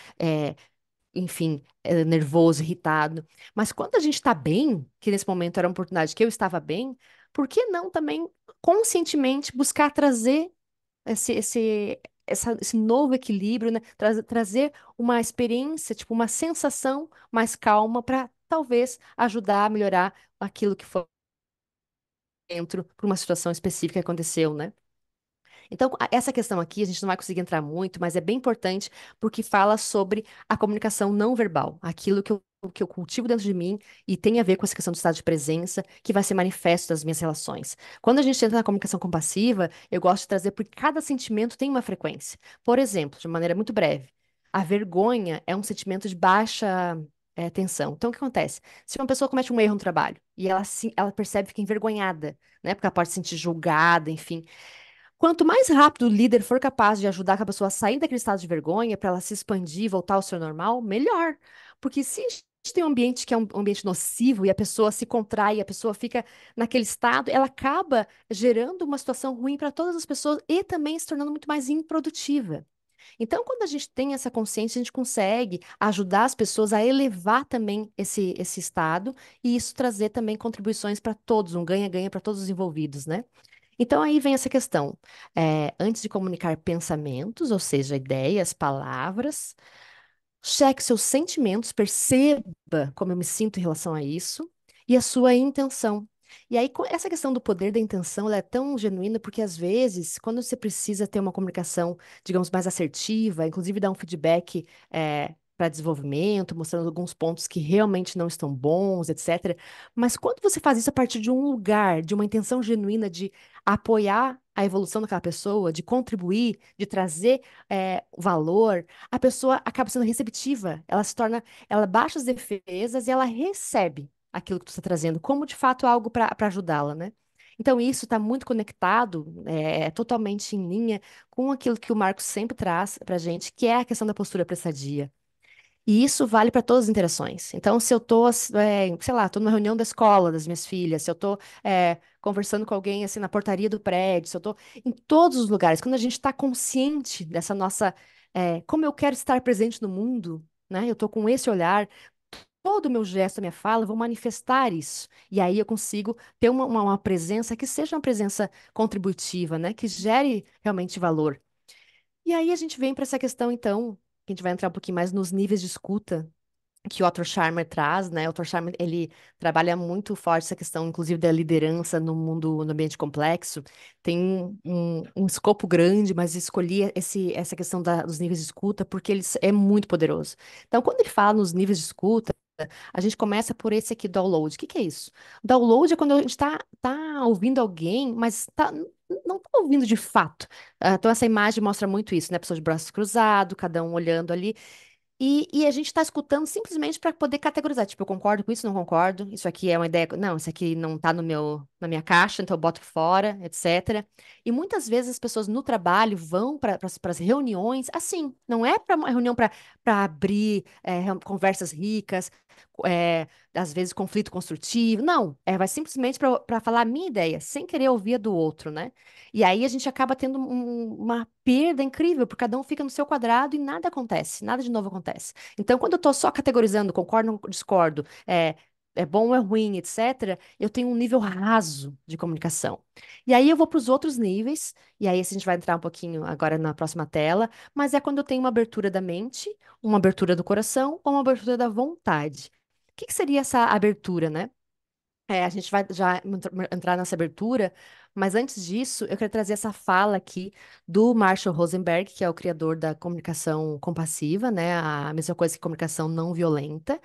enfim, nervoso, irritado. Mas quando a gente está bem, que nesse momento era uma oportunidade que eu estava bem, por que não também conscientemente buscar trazer esse novo equilíbrio, né? Trazer uma experiência, tipo, uma sensação mais calma para talvez ajudar a melhorar aquilo que foi dentro por uma situação específica que aconteceu, né? Então, essa questão aqui a gente não vai conseguir entrar muito, mas é bem importante porque fala sobre a comunicação não verbal, aquilo que eu cultivo dentro de mim e tem a ver com essa questão do estado de presença, que vai ser manifesto das minhas relações. Quando a gente entra na comunicação compassiva, eu gosto de trazer porque cada sentimento tem uma frequência. Por exemplo, de maneira muito breve, a vergonha é um sentimento de baixa tensão. Então, o que acontece? Se uma pessoa comete um erro no trabalho e ela percebe, fica envergonhada, né? Porque ela pode se sentir julgada, enfim. Quanto mais rápido o líder for capaz de ajudar a pessoa a sair daquele estado de vergonha para ela se expandir e voltar ao seu normal, melhor. Porque se a gente tem um ambiente que é um ambiente nocivo e a pessoa se contrai, a pessoa fica naquele estado, ela acaba gerando uma situação ruim para todas as pessoas e também se tornando muito mais improdutiva. Então, quando a gente tem essa consciência, a gente consegue ajudar as pessoas a elevar também esse estado e isso trazer também contribuições para todos, um ganha-ganha para todos os envolvidos, né? Então aí vem essa questão. Antes de comunicar pensamentos, ou seja, ideias, palavras, cheque seus sentimentos, perceba como eu me sinto em relação a isso e a sua intenção. E aí, essa questão do poder da intenção, ela é tão genuína porque, às vezes, quando você precisa ter uma comunicação, digamos, mais assertiva, inclusive dar um feedback para desenvolvimento, mostrando alguns pontos que realmente não estão bons, etc. Mas quando você faz isso a partir de um lugar, de uma intenção genuína de apoiar a evolução daquela pessoa, de contribuir, de trazer valor, a pessoa acaba sendo receptiva, ela baixa as defesas e ela recebe aquilo que tu está trazendo, como de fato algo para ajudá-la, né? Então, isso está muito conectado, totalmente em linha com aquilo que o Marcos sempre traz para a gente, que é a questão da postura prestadia. E isso vale para todas as interações. Então, se eu tô, sei lá, tô numa reunião da escola das minhas filhas, se eu tô, conversando com alguém assim na portaria do prédio, se eu tô em todos os lugares, quando a gente está consciente dessa nossa, como eu quero estar presente no mundo, né? Eu tô com esse olhar, todo o meu gesto, a minha fala, vão manifestar isso. E aí eu consigo ter uma presença que seja uma presença contributiva, né? Que gere realmente valor. E aí a gente vem para essa questão, então, que a gente vai entrar um pouquinho mais nos níveis de escuta que o Otto Scharmer traz, né? O Otto Scharmer, ele trabalha muito forte essa questão, inclusive, da liderança no mundo, no ambiente complexo. Tem um escopo grande, mas escolhi essa questão dos níveis de escuta porque ele é muito poderoso. Então, quando ele fala nos níveis de escuta, a gente começa por esse aqui, download. O que que é isso? Download é quando a gente tá ouvindo alguém, mas não está ouvindo de fato. Então, essa imagem mostra muito isso, né? Pessoa de braços cruzados, cada um olhando ali. E a gente está escutando simplesmente para poder categorizar. Tipo, eu concordo com isso, não concordo. Isso aqui é uma ideia. Não, isso aqui não está na minha caixa, então eu boto fora, etc. E muitas vezes as pessoas no trabalho vão para as reuniões assim. Não é para uma reunião para abrir conversas ricas, às vezes conflito construtivo. Não, vai simplesmente para falar a minha ideia, sem querer ouvir a do outro, né? E aí a gente acaba tendo uma perda incrível, porque cada um fica no seu quadrado e nada acontece, nada de novo acontece. Então, quando eu estou só categorizando, concordo ou discordo, é bom ou é ruim, etc., eu tenho um nível raso de comunicação. E aí eu vou para os outros níveis, e aí a gente vai entrar um pouquinho agora na próxima tela, mas é quando eu tenho uma abertura da mente, uma abertura do coração ou uma abertura da vontade. O que que seria essa abertura, né? A gente vai já entrar nessa abertura, mas antes disso, eu quero trazer essa fala aqui do Marshall Rosenberg, que é o criador da comunicação compassiva, né? A mesma coisa que comunicação não violenta.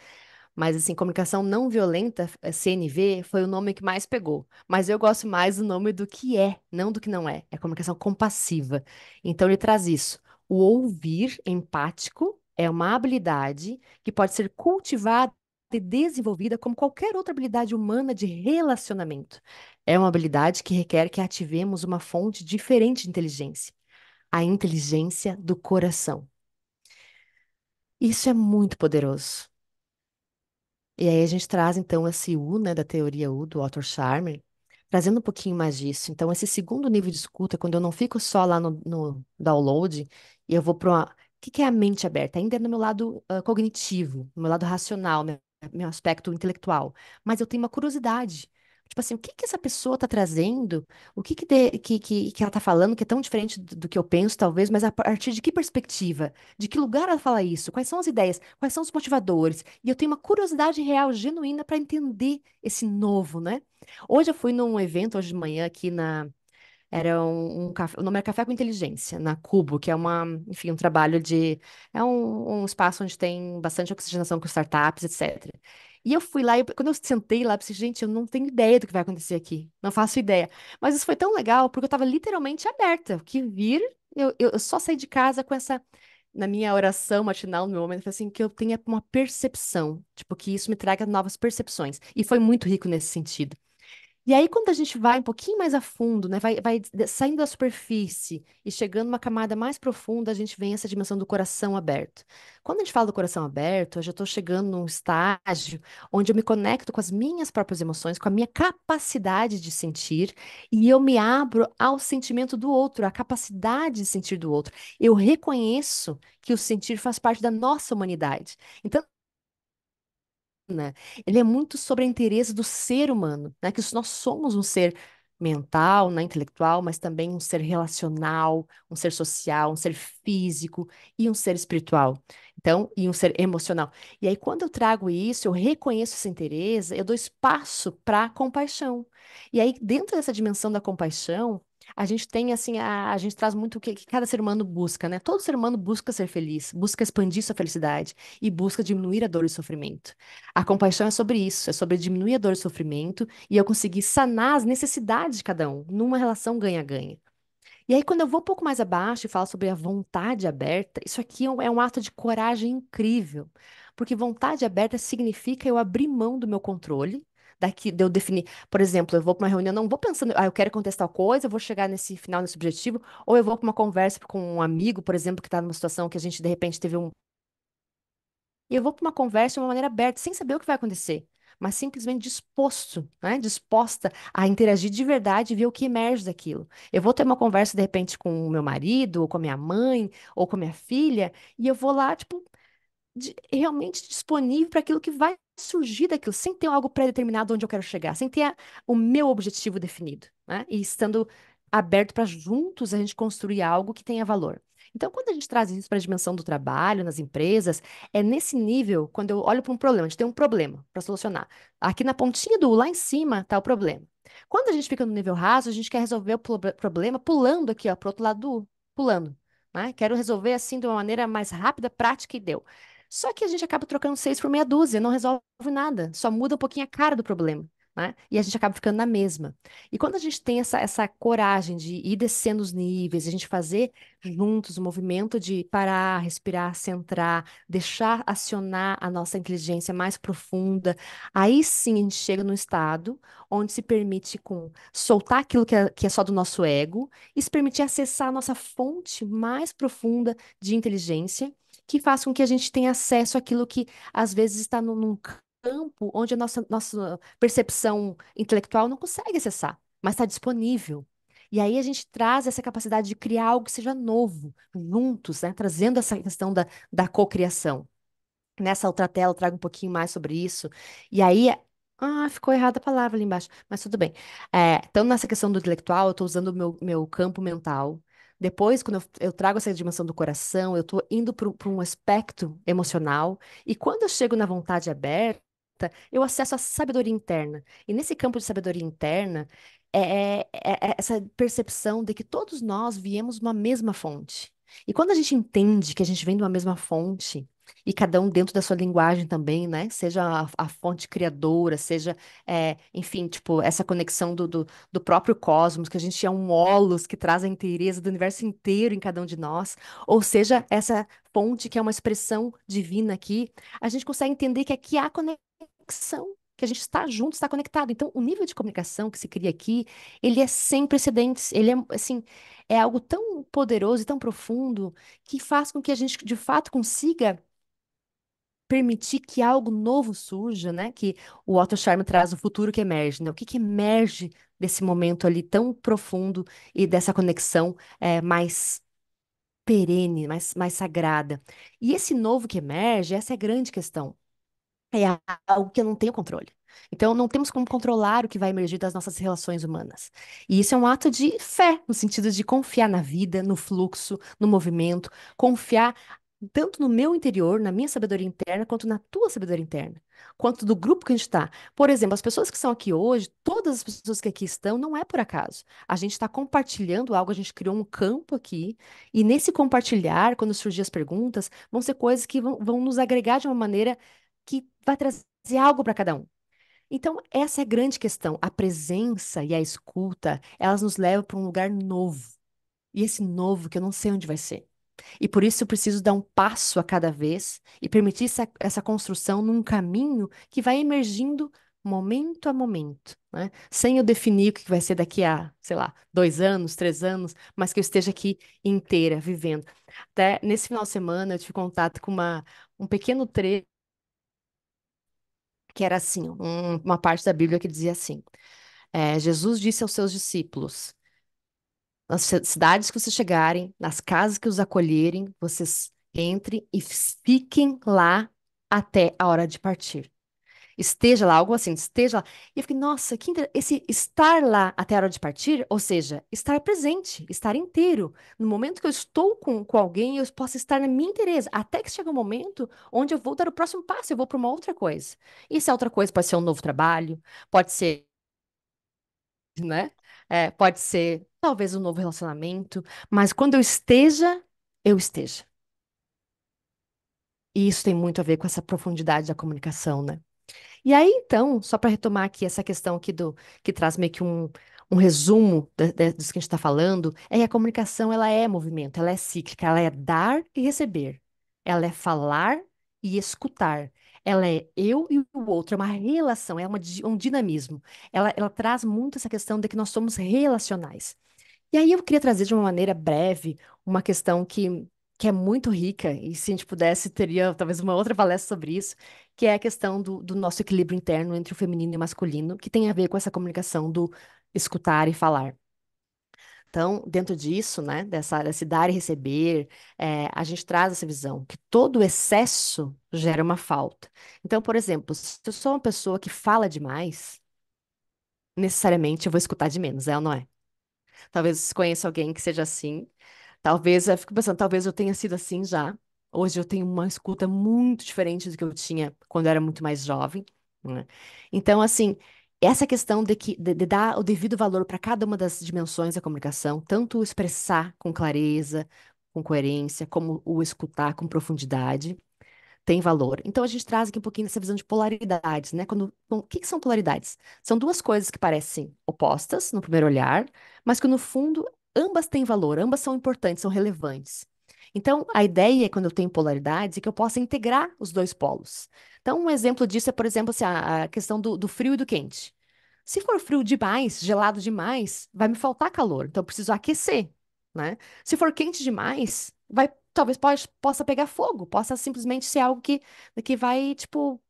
Mas, assim, comunicação não violenta, CNV, foi o nome que mais pegou. Mas eu gosto mais do nome do que é, não do que não é. É comunicação compassiva. Então, ele traz isso. O ouvir empático é uma habilidade que pode ser cultivada e desenvolvida como qualquer outra habilidade humana de relacionamento. É uma habilidade que requer que ativemos uma fonte diferente de inteligência, a inteligência do coração. Isso é muito poderoso. E aí a gente traz então esse U, né, da teoria U, do Otto Scharmer, trazendo um pouquinho mais disso. Então, esse segundo nível de escuta, quando eu não fico só lá no download, e eu vou para uma... O que que é a mente aberta? Ainda é no meu lado cognitivo, no meu lado racional, meu aspecto intelectual. Mas eu tenho uma curiosidade. Tipo assim, o que que essa pessoa está trazendo? O que que ela está falando que é tão diferente do que eu penso, talvez, mas a partir de que perspectiva? De que lugar ela fala isso? Quais são as ideias? Quais são os motivadores? E eu tenho uma curiosidade real, genuína, para entender esse novo, né? Hoje eu fui num evento, hoje de manhã, aqui na. Era um café, o nome era Café com Inteligência, na Cubo, que é uma, enfim, um trabalho de. É um espaço onde tem bastante oxigenação com startups, etc. E eu fui lá, e quando eu sentei lá, eu pensei, gente, eu não tenho ideia do que vai acontecer aqui. Não faço ideia. Mas isso foi tão legal, porque eu estava literalmente aberta. O que vir, eu só saí de casa com essa na minha oração matinal, no meu momento, foi assim, que eu tenha uma percepção, tipo, que isso me traga novas percepções. E foi muito rico nesse sentido. E aí, quando a gente vai um pouquinho mais a fundo, né, vai saindo da superfície e chegando numa camada mais profunda, a gente vem essa dimensão do coração aberto. Quando a gente fala do coração aberto, eu já estou chegando num estágio onde eu me conecto com as minhas próprias emoções, com a minha capacidade de sentir, e eu me abro ao sentimento do outro, à capacidade de sentir do outro. Eu reconheço que o sentir faz parte da nossa humanidade. Então, né? Ele é muito sobre a interesse do ser humano, né? Que nós somos um ser mental, né, intelectual, mas também um ser relacional, um ser social, um ser físico e um ser espiritual. Então, e um ser emocional. E aí, quando eu trago isso, eu reconheço essa interesse, eu dou espaço para compaixão. E aí, dentro dessa dimensão da compaixão, a gente tem assim, a gente traz muito o que cada ser humano busca, né? Todo ser humano busca ser feliz, busca expandir sua felicidade e busca diminuir a dor e o sofrimento. A compaixão é sobre isso, é sobre diminuir a dor e o sofrimento e eu conseguir sanar as necessidades de cada um, numa relação ganha-ganha. E aí, quando eu vou um pouco mais abaixo e falo sobre a vontade aberta, isso aqui é um ato de coragem incrível. Porque vontade aberta significa eu abrir mão do meu controle, daqui de eu definir. Por exemplo, eu vou para uma reunião, não vou pensando, eu quero contestar tal coisa, eu vou chegar nesse final, nesse objetivo, ou eu vou para uma conversa com um amigo, por exemplo, que está numa situação que a gente de repente teve um e eu vou para uma conversa de uma maneira aberta, sem saber o que vai acontecer, mas simplesmente disposto, né? Disposta a interagir de verdade e ver o que emerge daquilo. Eu vou ter uma conversa, de repente, com o meu marido, ou com a minha mãe, ou com a minha filha, e eu vou lá, tipo, realmente disponível para aquilo que vai surgir daquilo, sem ter algo pré-determinado onde eu quero chegar, sem ter o meu objetivo definido, né? E estando aberto para juntos a gente construir algo que tenha valor. Então, quando a gente traz isso para a dimensão do trabalho, nas empresas, é nesse nível, quando eu olho para um problema, a gente tem um problema para solucionar. Aqui na pontinha do U, lá em cima, está o problema. Quando a gente fica no nível raso, a gente quer resolver o problema pulando aqui, ó, para o outro lado do U, pulando. Né? Quero resolver assim de uma maneira mais rápida, prática e deu. Só que a gente acaba trocando seis por meia dúzia, não resolve nada, só muda um pouquinho a cara do problema, né? E a gente acaba ficando na mesma. E quando a gente tem essa coragem de ir descendo os níveis, a gente fazer juntos o movimento de parar, respirar, centrar, deixar acionar a nossa inteligência mais profunda, aí sim a gente chega num estado onde se permite soltar aquilo que é só do nosso ego e se permitir acessar a nossa fonte mais profunda de inteligência que faz com que a gente tenha acesso àquilo que às vezes está num campo onde a nossa percepção intelectual não consegue acessar, mas está disponível. E aí a gente traz essa capacidade de criar algo que seja novo, juntos, né? Trazendo essa questão da cocriação. Nessa outra tela eu trago um pouquinho mais sobre isso. E aí, ficou errada a palavra ali embaixo, mas tudo bem. Então, nessa questão do intelectual, eu estou usando o meu campo mental. Depois, quando eu trago essa dimensão do coração, eu estou indo para um aspecto emocional. E quando eu chego na vontade aberta, eu acesso a sabedoria interna. E nesse campo de sabedoria interna, é essa percepção de que todos nós viemos de uma mesma fonte. E quando a gente entende que a gente vem de uma mesma fonte, e cada um dentro da sua linguagem também, né? Seja a fonte criadora, seja, enfim, tipo, essa conexão do próprio cosmos, que a gente é um holos que traz a inteireza do universo inteiro em cada um de nós, ou seja, essa fonte que é uma expressão divina aqui, a gente consegue entender que aqui há conexão, que a gente está junto, está conectado. Então, o nível de comunicação que se cria aqui, ele é sem precedentes. Ele é, assim, é algo tão poderoso e tão profundo que faz com que a gente, de fato, consiga permitir que algo novo surja, né? Que o Otto Scharmer traz o futuro que emerge, né? O que que emerge desse momento ali tão profundo e dessa conexão mais perene, mais sagrada. E esse novo que emerge, essa é a grande questão. É algo que eu não tenho controle. Então, não temos como controlar o que vai emergir das nossas relações humanas. E isso é um ato de fé, no sentido de confiar na vida, no fluxo, no movimento, confiar tanto no meu interior, na minha sabedoria interna, quanto na tua sabedoria interna, quanto do grupo que a gente está. Por exemplo, as pessoas que estão aqui hoje, todas as pessoas que aqui estão, não é por acaso. A gente está compartilhando algo, a gente criou um campo aqui, e nesse compartilhar, quando surgir as perguntas, vão ser coisas que vão nos agregar de uma maneira que vai trazer algo para cada um. Então, essa é a grande questão. A presença e a escuta, elas nos levam para um lugar novo. E esse novo que eu não sei onde vai ser. E por isso eu preciso dar um passo a cada vez e permitir essa construção num caminho que vai emergindo momento a momento, né? Sem eu definir o que vai ser daqui a, sei lá, 2 anos, 3 anos, mas que eu esteja aqui inteira, vivendo. Até nesse final de semana eu tive contato com um pequeno trecho que era assim, uma parte da Bíblia que dizia assim: Jesus disse aos seus discípulos: nas cidades que vocês chegarem, nas casas que os acolherem, vocês entrem e fiquem lá até a hora de partir. Esteja lá, algo assim, esteja lá. E eu fiquei, nossa, esse estar lá até a hora de partir, ou seja, estar presente, estar inteiro. No momento que eu estou com alguém, eu posso estar na minha inteireza, até que chega um momento onde eu vou dar o próximo passo, eu vou para uma outra coisa. E essa outra coisa pode ser um novo trabalho, pode ser, né? Pode ser talvez um novo relacionamento, mas quando eu esteja. E isso tem muito a ver com essa profundidade da comunicação, né? E aí, então, só para retomar aqui essa questão aqui que traz meio que um resumo disso que a gente está falando, é que a comunicação ela é movimento, ela é cíclica, ela é dar e receber, ela é falar e escutar, ela é eu e o outro, é uma relação, um dinamismo. Ela traz muito essa questão de que nós somos relacionais. E aí eu queria trazer de uma maneira breve uma questão que é muito rica, e se a gente pudesse, teria talvez uma outra palestra sobre isso, que é a questão do nosso equilíbrio interno entre o feminino e o masculino, que tem a ver com essa comunicação do escutar e falar. Então, dentro disso, né, desse dar e receber, a gente traz essa visão que todo excesso gera uma falta. Então, por exemplo, se eu sou uma pessoa que fala demais, necessariamente eu vou escutar de menos, é ou não é? Talvez você conheça alguém que seja assim. Talvez, eu fico pensando, talvez eu tenha sido assim já. Hoje eu tenho uma escuta muito diferente do que eu tinha quando eu era muito mais jovem, né? Então, assim, essa questão de dar o devido valor para cada uma das dimensões da comunicação, tanto o expressar com clareza, com coerência, como o escutar com profundidade tem valor. Então a gente traz aqui um pouquinho dessa visão de polaridades, né? O que que são polaridades? São duas coisas que parecem opostas no primeiro olhar, mas que no fundo ambas têm valor, ambas são importantes, são relevantes. Então, a ideia, quando eu tenho polaridades, é que eu possa integrar os dois polos. Então, um exemplo disso é, por exemplo, assim, a questão do frio e do quente. Se for frio demais, gelado demais, vai me faltar calor, então eu preciso aquecer, né? Se for quente demais, talvez possa pegar fogo, possa simplesmente ser algo que vai, tipo,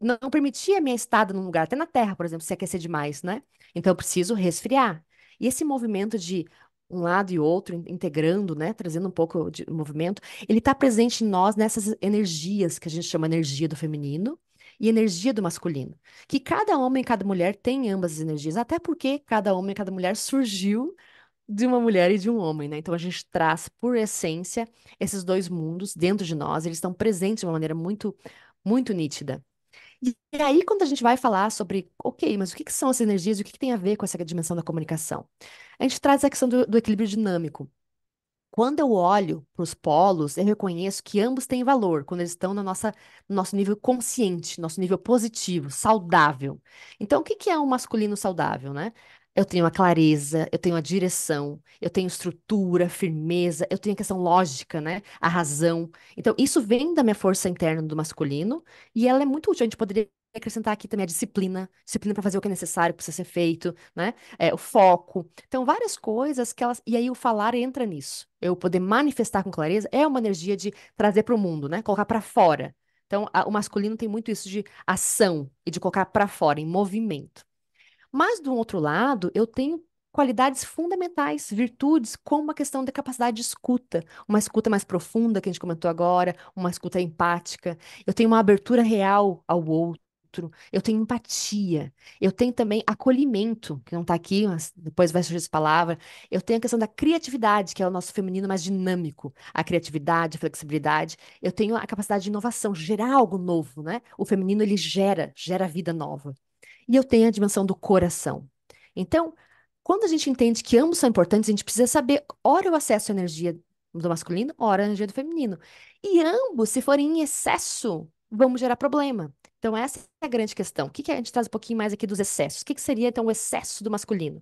não permitir a minha estada num lugar, até na terra, por exemplo, se aquecer demais, né? Então eu preciso resfriar. E esse movimento de um lado e outro, integrando, né, trazendo um pouco de movimento, ele está presente em nós nessas energias que a gente chama energia do feminino e energia do masculino. Que cada homem e cada mulher tem ambas as energias, até porque cada homem e cada mulher surgiu de uma mulher e de um homem, né? Então a gente traz, por essência, esses dois mundos dentro de nós, eles estão presentes de uma maneira muito, muito nítida. E aí, quando a gente vai falar sobre, ok, mas o que que são as energias e o que que tem a ver com essa dimensão da comunicação? A gente traz a questão do equilíbrio dinâmico. Quando eu olho para os polos, eu reconheço que ambos têm valor quando eles estão no nosso nível consciente, nosso nível positivo, saudável. Então, o que que é um masculino saudável, né? Eu tenho a clareza, eu tenho a direção, eu tenho estrutura, firmeza, eu tenho a questão lógica, né? A razão. Então, isso vem da minha força interna do masculino e ela é muito útil. A gente poderia acrescentar aqui também a disciplina, disciplina para fazer o que é necessário, precisa ser feito, né? O foco. Então, várias coisas que elas. E aí o falar entra nisso. Eu poder manifestar com clareza é uma energia de trazer para o mundo, né? Colocar para fora. Então, o masculino tem muito isso de ação e de colocar para fora, em movimento. Mas, do outro lado, eu tenho qualidades fundamentais, virtudes, como a questão da capacidade de escuta, uma escuta mais profunda, que a gente comentou agora, uma escuta empática. Eu tenho uma abertura real ao outro. Eu tenho empatia, eu tenho também acolhimento, que não está aqui, mas depois vai surgir essa palavra. Eu tenho a questão da criatividade, que é o nosso feminino mais dinâmico, a criatividade, a flexibilidade. Eu tenho a capacidade de inovação, gerar algo novo, né? O feminino, ele gera vida nova. E eu tenho a dimensão do coração. Então, quando a gente entende que ambos são importantes, a gente precisa saber, ora eu acesso a energia do masculino, ora a energia do feminino. E ambos, se forem em excesso, vamos gerar problema. Então, essa é a grande questão. O que que a gente traz um pouquinho mais aqui dos excessos? O que que seria, então, o excesso do masculino?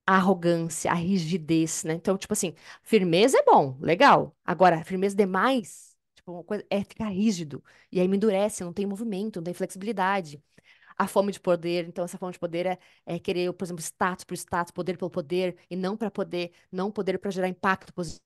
A arrogância, a rigidez, né? Então, tipo assim, firmeza é bom, legal. Agora, firmeza demais, tipo, uma coisa é ficar rígido. E aí me endurece, não tem movimento, não tem flexibilidade. A fome de poder, então essa fome de poder é querer, por exemplo, status por status, poder pelo poder, e não para poder, não poder para gerar impacto positivo,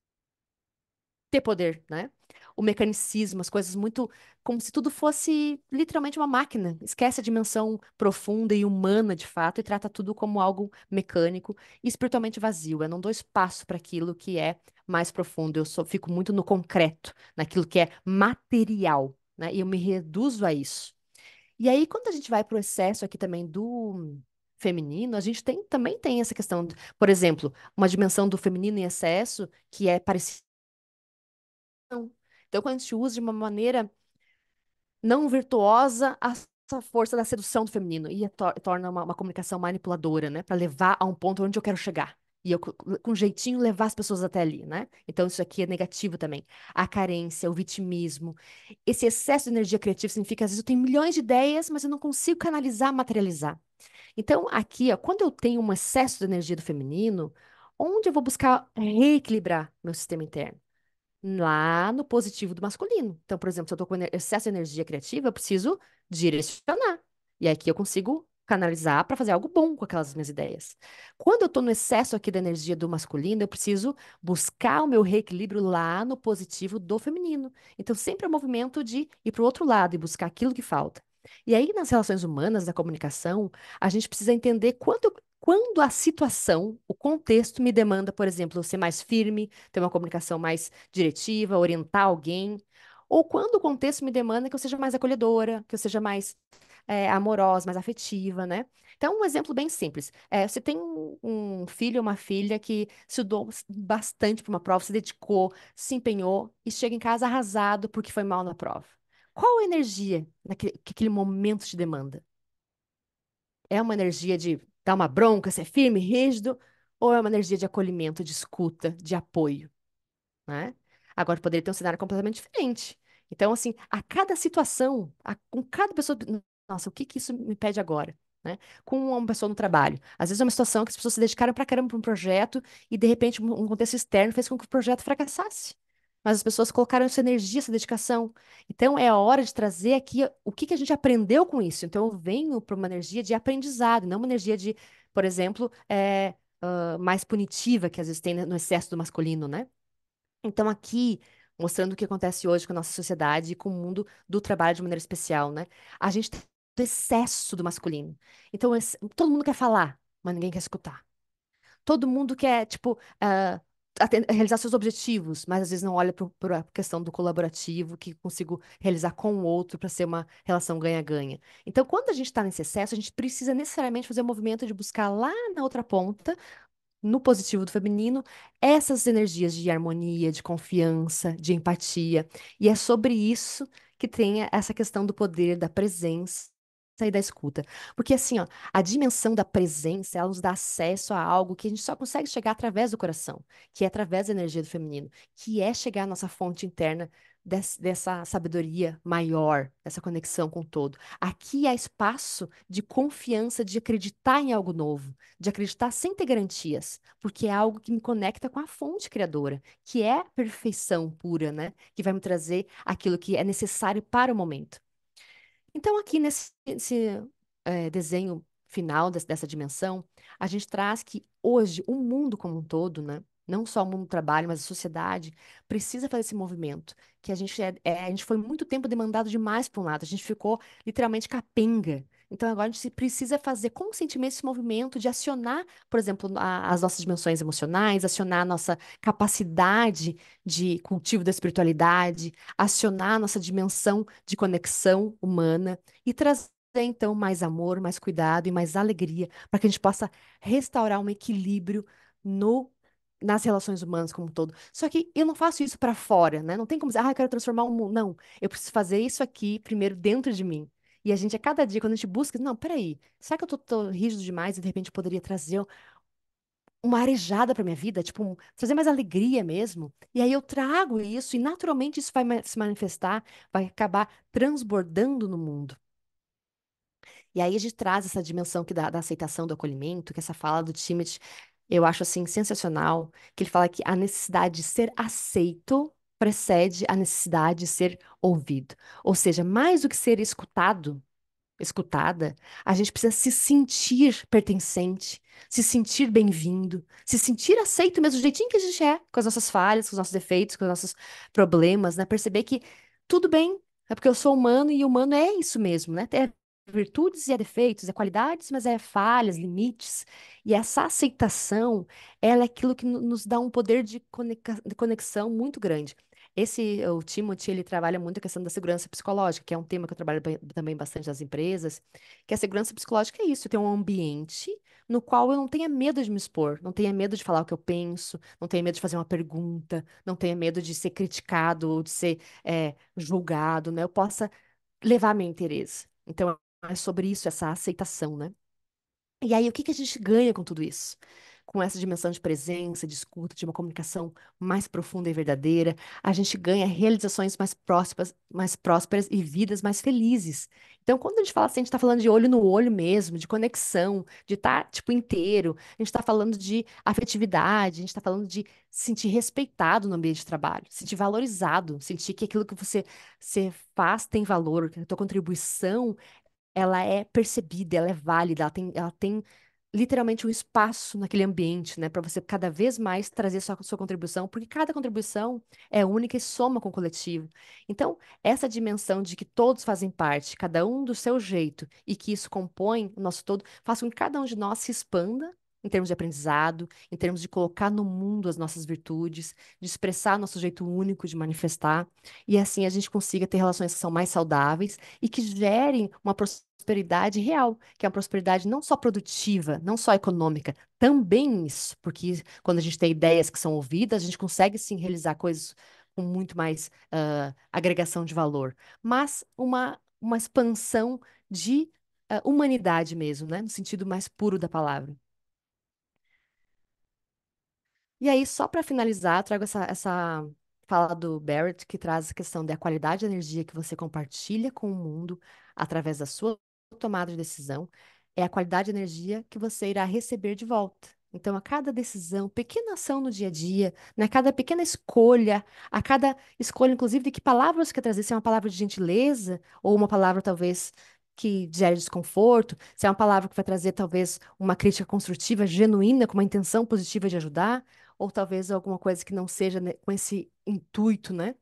ter poder, né? O mecanicismo, as coisas muito, como se tudo fosse literalmente uma máquina. Esquece a dimensão profunda e humana de fato e trata tudo como algo mecânico e espiritualmente vazio. Eu não dou espaço para aquilo que é mais profundo. Eu só fico muito no concreto, naquilo que é material, né? E eu me reduzo a isso. E aí, quando a gente vai para o excesso aqui também do feminino, a gente também tem essa questão, por exemplo, uma dimensão do feminino em excesso que é parecida. Então, quando a gente usa de uma maneira não virtuosa essa força da sedução do feminino e torna uma comunicação manipuladora, né? Para levar a um ponto onde eu quero chegar. E eu, com jeitinho, levar as pessoas até ali, né? Então, isso aqui é negativo também. A carência, o vitimismo. Esse excesso de energia criativa significa, às vezes, eu tenho milhões de ideias, mas eu não consigo canalizar, materializar. Então, aqui, ó, quando eu tenho um excesso de energia do feminino, onde eu vou buscar reequilibrar meu sistema interno? Lá no positivo do masculino. Então, por exemplo, se eu estou com excesso de energia criativa, eu preciso direcionar. E aqui eu consigo canalizar para fazer algo bom com aquelas minhas ideias. Quando eu estou no excesso aqui da energia do masculino, eu preciso buscar o meu reequilíbrio lá no positivo do feminino. Então, sempre é um movimento de ir para o outro lado e buscar aquilo que falta. E aí, nas relações humanas, da comunicação, a gente precisa entender quando a situação, o contexto me demanda, por exemplo, ser mais firme, ter uma comunicação mais diretiva, orientar alguém, ou quando o contexto me demanda que eu seja mais acolhedora, que eu seja mais amorosa, mais afetiva, né? Então, um exemplo bem simples. Você tem um filho ou uma filha que estudou bastante para uma prova, se dedicou, se empenhou e chega em casa arrasado porque foi mal na prova. Qual a energia que aquele momento te demanda? É uma energia de dar uma bronca, ser firme, rígido, ou é uma energia de acolhimento, de escuta, de apoio, né? Agora poderia ter um cenário completamente diferente. Então, assim, a cada situação, com cada pessoa, nossa, o que que isso me pede agora? Né? Com uma pessoa no trabalho. Às vezes é uma situação que as pessoas se dedicaram pra caramba para um projeto e, de repente, um contexto externo fez com que o projeto fracassasse. Mas as pessoas colocaram essa energia, essa dedicação. Então, é a hora de trazer aqui o que que a gente aprendeu com isso. Então, eu venho para uma energia de aprendizado, não uma energia de, por exemplo, mais punitiva, que às vezes tem no excesso do masculino, né? Então, aqui, mostrando o que acontece hoje com a nossa sociedade e com o mundo do trabalho de maneira especial, né? A gente tem o excesso do masculino. Então, todo mundo quer falar, mas ninguém quer escutar. Todo mundo quer, tipo, realizar seus objetivos, mas às vezes não olha para a questão do colaborativo, que consigo realizar com o outro para ser uma relação ganha-ganha. Então, quando a gente está nesse excesso, a gente precisa necessariamente fazer o movimento de buscar lá na outra ponta no positivo do feminino, essas energias de harmonia, de confiança, de empatia. E é sobre isso que tenha essa questão do poder, da presença e da escuta. Porque assim, ó, a dimensão da presença, ela nos dá acesso a algo que a gente só consegue chegar através do coração, que é através da energia do feminino, que é chegar à nossa fonte interna dessa sabedoria maior, dessa conexão com o todo. Aqui há espaço de confiança, de acreditar em algo novo, de acreditar sem ter garantias, porque é algo que me conecta com a fonte criadora, que é a perfeição pura, né? Que vai me trazer aquilo que é necessário para o momento. Então, aqui nesse desenho final dessa dimensão, a gente traz que hoje o mundo como um todo, né? Não só o mundo do trabalho, mas a sociedade precisa fazer esse movimento. Que a gente foi muito tempo demandado demais para um lado, a gente ficou literalmente capenga. Então agora a gente precisa fazer conscientemente esse movimento de acionar, por exemplo, as nossas dimensões emocionais, acionar a nossa capacidade de cultivo da espiritualidade, acionar a nossa dimensão de conexão humana e trazer então mais amor, mais cuidado e mais alegria para que a gente possa restaurar um equilíbrio no nas relações humanas como um todo. Só que eu não faço isso para fora, né? Não tem como dizer, eu quero transformar o mundo. Não, eu preciso fazer isso aqui primeiro dentro de mim. E a gente, a cada dia, quando a gente busca, não, peraí, será que eu tô rígido demais e de repente eu poderia trazer uma arejada para minha vida, tipo, trazer mais alegria mesmo. E aí eu trago isso e naturalmente isso vai se manifestar, vai acabar transbordando no mundo. E aí a gente traz essa dimensão que da aceitação do acolhimento, que essa fala do Timothy, eu acho assim sensacional, que ele fala que a necessidade de ser aceito precede a necessidade de ser ouvido. Ou seja, mais do que ser escutada, a gente precisa se sentir pertencente, se sentir bem-vindo, se sentir aceito mesmo do jeitinho que a gente é, com as nossas falhas, com os nossos defeitos, com os nossos problemas, né? Perceber que tudo bem, é porque eu sou humano e humano é isso mesmo, né? É virtudes e é defeitos, é qualidades, mas é falhas, limites. E essa aceitação, ela é aquilo que nos dá um poder de conexão muito grande. O Timothy, ele trabalha muito a questão da segurança psicológica, que é um tema que eu trabalho também bastante nas empresas, que a segurança psicológica é isso, ter um ambiente no qual eu não tenha medo de me expor, não tenha medo de falar o que eu penso, não tenha medo de fazer uma pergunta, não tenha medo de ser criticado ou de ser julgado, né? Eu possa levar meu interesse. Então, é sobre isso, essa aceitação, né? E aí, o que que a gente ganha com tudo isso? Com essa dimensão de presença, de escuta, de uma comunicação mais profunda e verdadeira, a gente ganha realizações mais prósperas e vidas mais felizes. Então, quando a gente fala assim, a gente está falando de olho no olho mesmo, de conexão, de estar, tipo, inteiro. A gente está falando de afetividade, a gente está falando de se sentir respeitado no ambiente de trabalho, se sentir valorizado, sentir que aquilo que você faz tem valor, que a tua contribuição ela é percebida, ela é válida, ela tem literalmente um espaço naquele ambiente, né, para você cada vez mais trazer sua contribuição, porque cada contribuição é única e soma com o coletivo. Então, essa dimensão de que todos fazem parte, cada um do seu jeito, e que isso compõe o nosso todo, faz com que cada um de nós se expanda. Em termos de aprendizado, em termos de colocar no mundo as nossas virtudes, de expressar nosso jeito único de manifestar, e assim a gente consiga ter relações que são mais saudáveis e que gerem uma prosperidade real, que é uma prosperidade não só produtiva, não só econômica, também isso, porque quando a gente tem ideias que são ouvidas, a gente consegue sim realizar coisas com muito mais agregação de valor, mas uma expansão de humanidade mesmo, né? No sentido mais puro da palavra. E aí, só para finalizar, eu trago essa fala do Barrett, que traz a questão da qualidade de energia que você compartilha com o mundo através da sua tomada de decisão, é a qualidade de energia que você irá receber de volta. Então, a cada decisão, pequena ação no dia a dia, né, cada pequena escolha, a cada escolha, inclusive, de que palavras você quer trazer, se é uma palavra de gentileza ou uma palavra, talvez, que gere desconforto, se é uma palavra que vai trazer, talvez, uma crítica construtiva, genuína, com uma intenção positiva de ajudar, ou talvez alguma coisa que não seja, né, com esse intuito, né?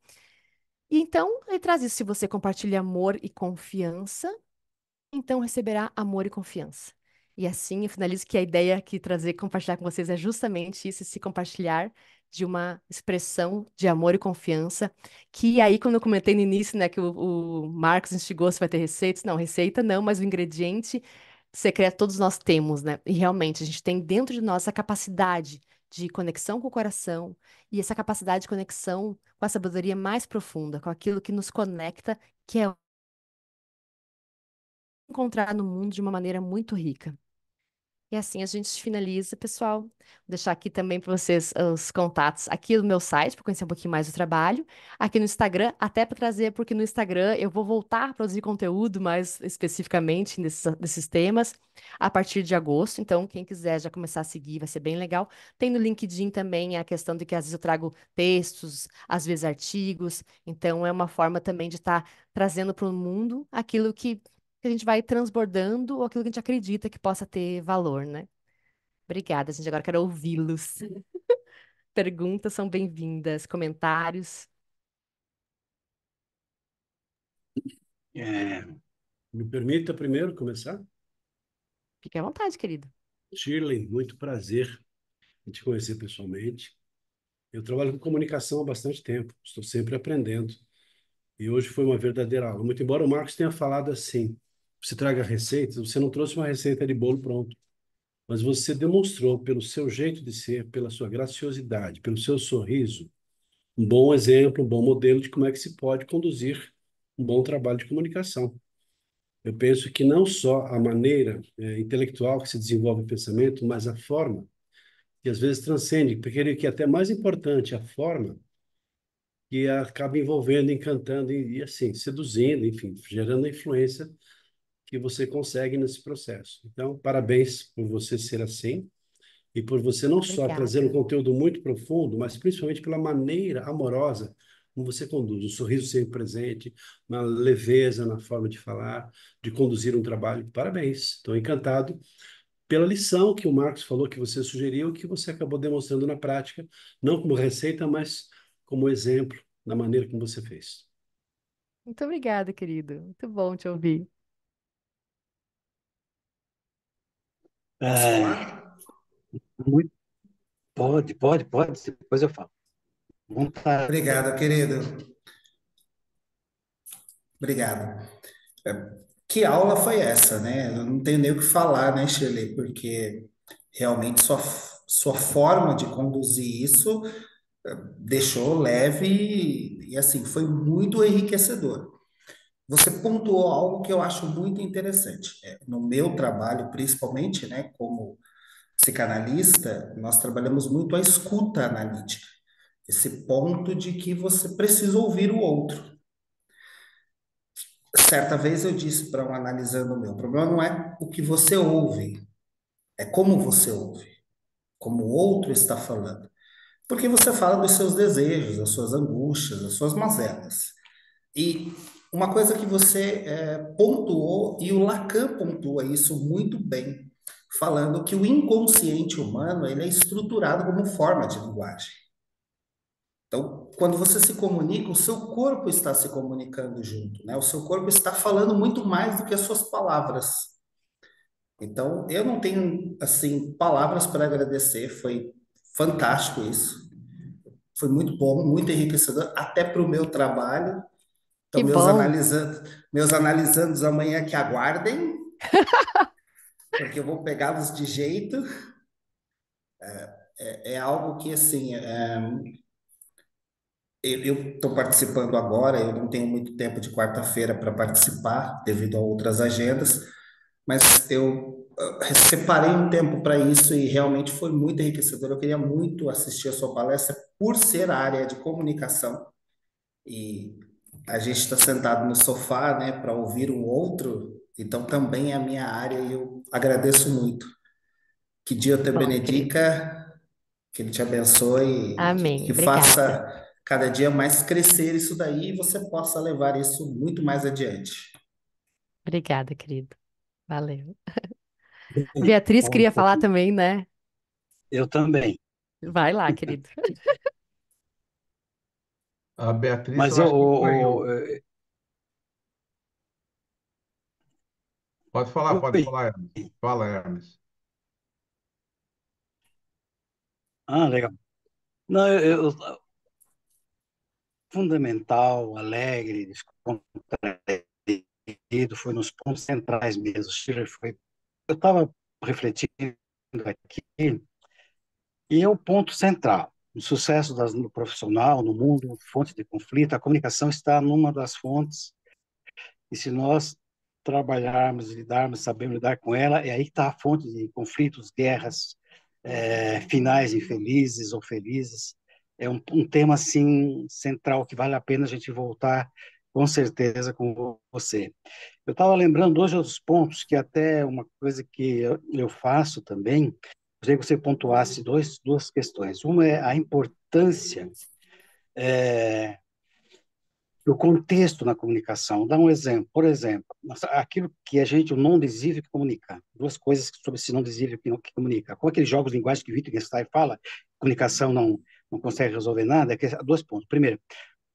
E então, ele traz isso. Se você compartilha amor e confiança, então receberá amor e confiança. E assim, eu finalizo que a ideia que trazer, compartilhar com vocês é justamente isso, se compartilhar de uma expressão de amor e confiança, que aí, quando eu comentei no início, né, que o Marcos instigou se vai ter receitas, não, receita não, mas o ingrediente secreto todos nós temos, né? E realmente, a gente tem dentro de nós a capacidade de conexão com o coração e essa capacidade de conexão com a sabedoria mais profunda, com aquilo que nos conecta, que é encontrar no mundo de uma maneira muito rica. E assim a gente finaliza, pessoal. Vou deixar aqui também para vocês os contatos aqui no meu site, para conhecer um pouquinho mais do trabalho. Aqui no Instagram, até para trazer, porque no Instagram eu vou voltar a produzir conteúdo mais especificamente nesses temas a partir de agosto. Então, quem quiser já começar a seguir, vai ser bem legal. Tem no LinkedIn também a questão de que às vezes eu trago textos, às vezes artigos. Então, é uma forma também de estar trazendo para o mundo aquilo que a gente vai transbordando ou aquilo que a gente acredita que possa ter valor, né? Obrigada, gente. Agora quero ouvi-los. Perguntas são bem-vindas, comentários. É, me permita primeiro começar? Fique à vontade, querido. Shirley, muito prazer em te conhecer pessoalmente. Eu trabalho com comunicação há bastante tempo, estou sempre aprendendo. E hoje foi uma verdadeira aula. Muito embora o Marcos tenha falado assim, você traga receitas, você não trouxe uma receita de bolo pronto, mas você demonstrou pelo seu jeito de ser, pela sua graciosidade, pelo seu sorriso, um bom exemplo, um bom modelo de como é que se pode conduzir um bom trabalho de comunicação. Eu penso que não só a maneira intelectual que se desenvolve o pensamento, mas a forma, que às vezes transcende, porque ele que é até mais importante, a forma que acaba envolvendo, encantando e assim, seduzindo, enfim, gerando a influência que você consegue nesse processo. Então, parabéns por você ser assim e por você não só trazer um Obrigada. conteúdo muito profundo, mas principalmente pela maneira amorosa como você conduz, um sorriso sempre presente, uma leveza na forma de falar, de conduzir um trabalho. Parabéns, estou encantado pela lição que o Marcos falou, que você sugeriu, que você acabou demonstrando na prática, não como receita, mas como exemplo da maneira como você fez. Muito obrigada, querido. Muito bom te ouvir. Posso É, falar? muito, pode, depois eu falo. Vontade. Obrigado, querido. Obrigado. Que aula foi essa, né? Eu não tenho nem o que falar, né, Shirley? Porque realmente sua forma de conduzir isso deixou leve e assim, foi muito enriquecedor. Você pontuou algo que eu acho muito interessante. No meu trabalho, principalmente, né, como psicanalista, nós trabalhamos muito a escuta analítica. Esse ponto de que você precisa ouvir o outro. Certa vez eu disse para um analisando o meu, o problema não é o que você ouve, é como você ouve, como o outro está falando. Porque você fala dos seus desejos, das suas angústias, das suas mazelas. E uma coisa que você pontuou, e o Lacan pontua isso muito bem, falando que o inconsciente humano ele é estruturado como forma de linguagem. Então, quando você se comunica, o seu corpo está se comunicando junto, né? O seu corpo está falando muito mais do que as suas palavras. Então, eu não tenho, assim, palavras para agradecer. Foi fantástico isso. Foi muito bom, muito enriquecedor, até para o meu trabalho. Então, Que bom. meus analisandos amanhã que aguardem, porque eu vou pegá-los de jeito. É algo que, assim, eu estou participando agora, eu não tenho muito tempo de quarta-feira para participar, devido a outras agendas, mas eu separei um tempo para isso e realmente foi muito enriquecedor. Eu queria muito assistir a sua palestra por ser a área de comunicação e a gente está sentado no sofá, né, para ouvir o outro, então também é a minha área e eu agradeço muito. Que Dio te Bom, querido. benedica, que Ele te abençoe, Amém. que Obrigada. faça cada dia mais crescer isso daí e você possa levar isso muito mais adiante. Obrigada, querido. Valeu. Beatriz Fala um queria falar pouquinho. também, né? Eu também. Vai lá, querido. A Beatriz, Mas eu acho que caiu. Pode oi. falar, Hermes. Fala, Hermes. Ah, legal. Não, fundamental, alegre, descontraído, foi nos pontos centrais mesmo. Schiller foi. Eu estava refletindo aqui E é o ponto central. O sucesso no profissional, no mundo, fonte de conflito, a comunicação está numa das fontes, e se nós trabalharmos, lidarmos, sabermos lidar com ela, é aí que está a fonte de conflitos, guerras, finais infelizes ou felizes. É um tema, assim, central, que vale a pena a gente voltar, com certeza, com você. Eu estava lembrando dois outros pontos, que até uma coisa que eu faço também, gostaria que você pontuasse duas questões. Uma é a importância do contexto na comunicação. Dá um exemplo. Por exemplo, aquilo que a gente, o não desível que comunica. Duas coisas sobre esse não desível que comunica. Com aqueles jogos de linguagem que Wittgenstein fala, comunicação não consegue resolver nada, dois pontos. Primeiro,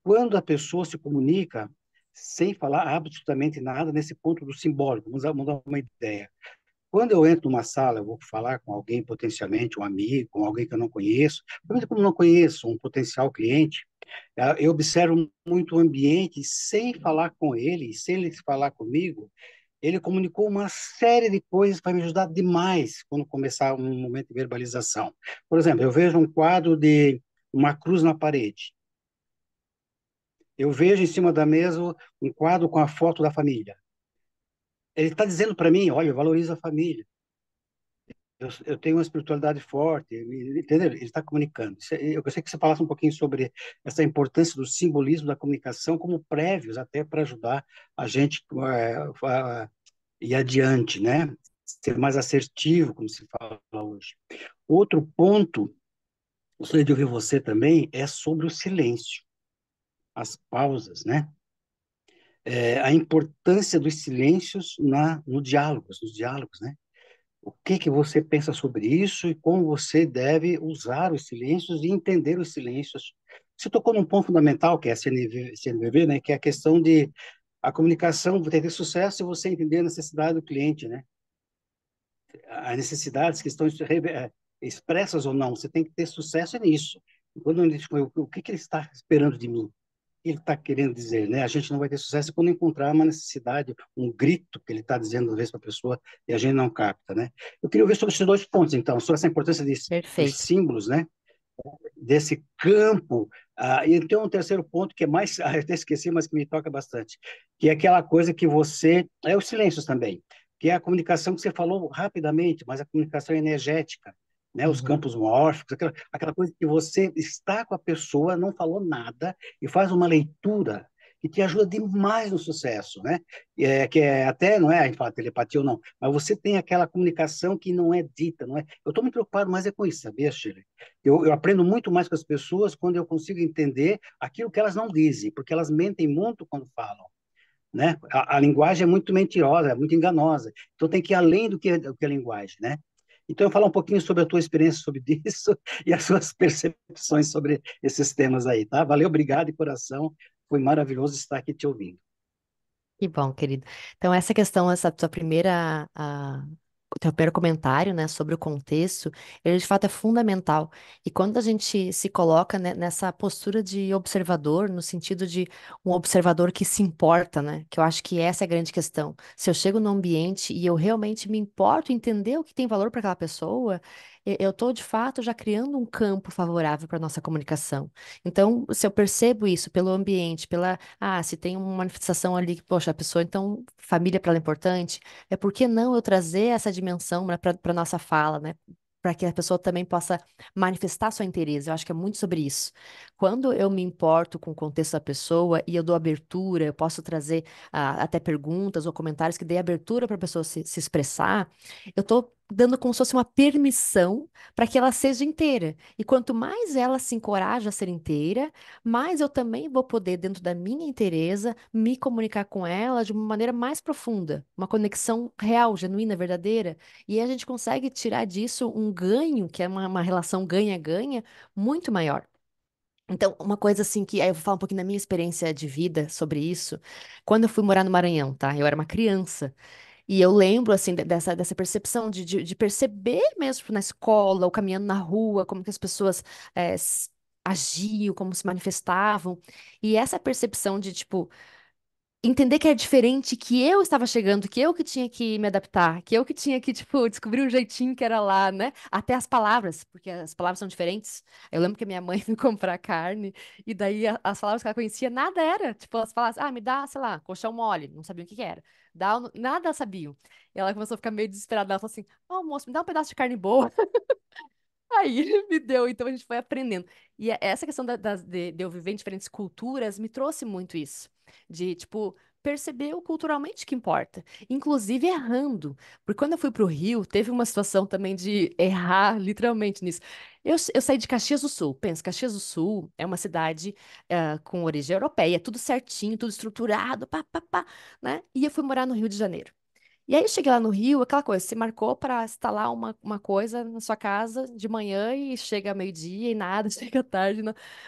quando a pessoa se comunica sem falar absolutamente nada nesse ponto do simbólico, vamos dar uma ideia. Quando eu entro numa sala, eu vou falar com alguém potencialmente, um amigo, com alguém que eu não conheço, mas como não conheço, um potencial cliente, eu observo muito o ambiente, sem falar com ele, sem ele falar comigo, ele comunicou uma série de coisas para me ajudar demais quando começar um momento de verbalização. Por exemplo, eu vejo um quadro de uma cruz na parede. Eu vejo em cima da mesa um quadro com a foto da família. Ele está dizendo para mim, olha, valoriza a família. Eu tenho uma espiritualidade forte, entendeu? Ele está comunicando. Eu gostaria que você falasse um pouquinho sobre essa importância do simbolismo da comunicação como prévios até para ajudar a gente a ir adiante, né? Ser mais assertivo, como se fala hoje. Outro ponto, gostaria de ouvir você também, é sobre o silêncio, as pausas, né? A importância dos silêncios no diálogos, nos diálogos, né? O que que você pensa sobre isso e como você deve usar os silêncios e entender os silêncios? Você tocou num ponto fundamental, que é a CNVB, né? Que é a questão de a comunicação ter sucesso e você entender a necessidade do cliente, né? As necessidades que estão expressas ou não, você tem que ter sucesso nisso. Quando ele diz, o que que ele está esperando de mim? Ele está querendo dizer, né? A gente não vai ter sucesso quando encontrar uma necessidade, um grito que ele está dizendo às vezes para a pessoa e a gente não capta, né? Eu queria ver sobre esses dois pontos, então, sobre essa importância dos Perfeito. símbolos, né? Desse campo. E tem um terceiro ponto que é mais, eu até esqueci, mas que me toca bastante, que é aquela coisa que você, é os silêncios também, que é a comunicação que você falou rapidamente, mas a comunicação energética, né, os Uhum. campos mórficos, aquela coisa que você está com a pessoa, não falou nada e faz uma leitura que te ajuda demais no sucesso, né? Que é até, não é a gente fala telepatia ou não, mas você tem aquela comunicação que não é dita, não é? Eu estou me preocupado mais é com isso, sabia, Shirley? Eu aprendo muito mais com as pessoas quando eu consigo entender aquilo que elas não dizem, porque elas mentem muito quando falam, né? A linguagem é muito mentirosa, é muito enganosa. Então tem que ir além do que a linguagem, né? Então eu falo um pouquinho sobre a tua experiência sobre isso e as suas percepções sobre esses temas aí, tá? Valeu, obrigado de coração. Foi maravilhoso estar aqui te ouvindo. Que bom, querido. Então, essa questão, essa tua primeira, o teu primeiro comentário, né, sobre o contexto, ele de fato é fundamental. E quando a gente se coloca, né, nessa postura de observador, no sentido de um observador que se importa, né, que eu acho que essa é a grande questão. Se eu chego no ambiente e eu realmente me importo em entender o que tem valor para aquela pessoa, eu estou de fato já criando um campo favorável para nossa comunicação. Então, se eu percebo isso pelo ambiente, se tem uma manifestação ali que, poxa, a pessoa, então, família para ela é importante, por que não eu trazer essa dimensão, né, para nossa fala, né? Para que a pessoa também possa manifestar seu interesse. Eu acho que é muito sobre isso. Quando eu me importo com o contexto da pessoa e eu dou abertura, eu posso trazer até perguntas ou comentários que dê abertura para a pessoa se expressar, eu estou dando como se fosse uma permissão para que ela seja inteira. E quanto mais ela se encoraja a ser inteira, mais eu também vou poder, dentro da minha inteireza, me comunicar com ela de uma maneira mais profunda, uma conexão real, genuína, verdadeira. E a gente consegue tirar disso um ganho, que é uma relação ganha-ganha, muito maior. Então, uma coisa assim que, aí eu vou falar um pouquinho da minha experiência de vida sobre isso. Quando eu fui morar no Maranhão, tá? Eu era uma criança. E eu lembro, assim, dessa percepção de perceber mesmo tipo, na escola, ou caminhando na rua, como que as pessoas agiam, como se manifestavam. E essa percepção de, tipo, entender que é diferente, que eu estava chegando, que eu que tinha que me adaptar, que eu que tinha que, tipo, descobrir um jeitinho que era lá, né? Até as palavras, porque as palavras são diferentes. Eu lembro que a minha mãe foi comprar carne, e daí as palavras que ela conhecia, nada era. Tipo, elas falavam, me dá, sei lá, colchão mole, não sabiam o que que era. Nada elas sabiam. E ela começou a ficar meio desesperada. Ela falou assim: Ô, moço, me dá um pedaço de carne boa. Aí ele me deu, então a gente foi aprendendo. E essa questão de eu viver em diferentes culturas me trouxe muito isso. De, tipo, perceber o culturalmente que importa. Inclusive errando. Porque quando eu fui pro Rio, teve uma situação também de errar literalmente nisso. Eu saí de Caxias do Sul. Pensa, Caxias do Sul é uma cidade com origem europeia, tudo certinho, tudo estruturado, pá, pá, pá, né? E eu fui morar no Rio de Janeiro. E aí eu cheguei lá no Rio, aquela coisa, você marcou para instalar uma coisa na sua casa de manhã e chega meio-dia e nada, chega tarde,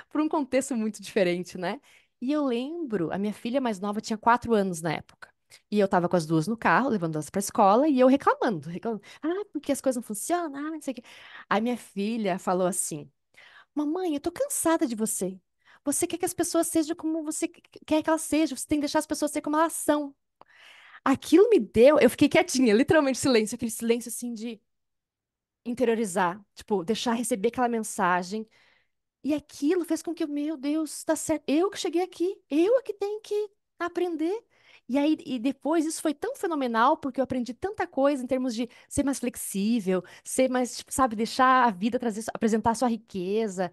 por um contexto muito diferente, né? E eu lembro, a minha filha mais nova tinha 4 anos na época. E eu tava com as duas no carro, levando elas pra escola, e eu reclamando. Porque as coisas não funcionam, não sei o quê. Aí minha filha falou assim: Mamãe, eu tô cansada de você. Você quer que as pessoas sejam como você quer que elas sejam, você tem que deixar as pessoas ser como elas são. Aquilo me deu, eu fiquei quietinha, literalmente silêncio, aquele silêncio assim de interiorizar, tipo, deixar receber aquela mensagem. E aquilo fez com que, meu Deus, tá certo, eu que cheguei aqui, eu é que tenho que aprender. E aí, e depois isso foi tão fenomenal, porque eu aprendi tanta coisa em termos de ser mais flexível, ser mais, tipo, sabe, deixar a vida trazer, apresentar a sua riqueza,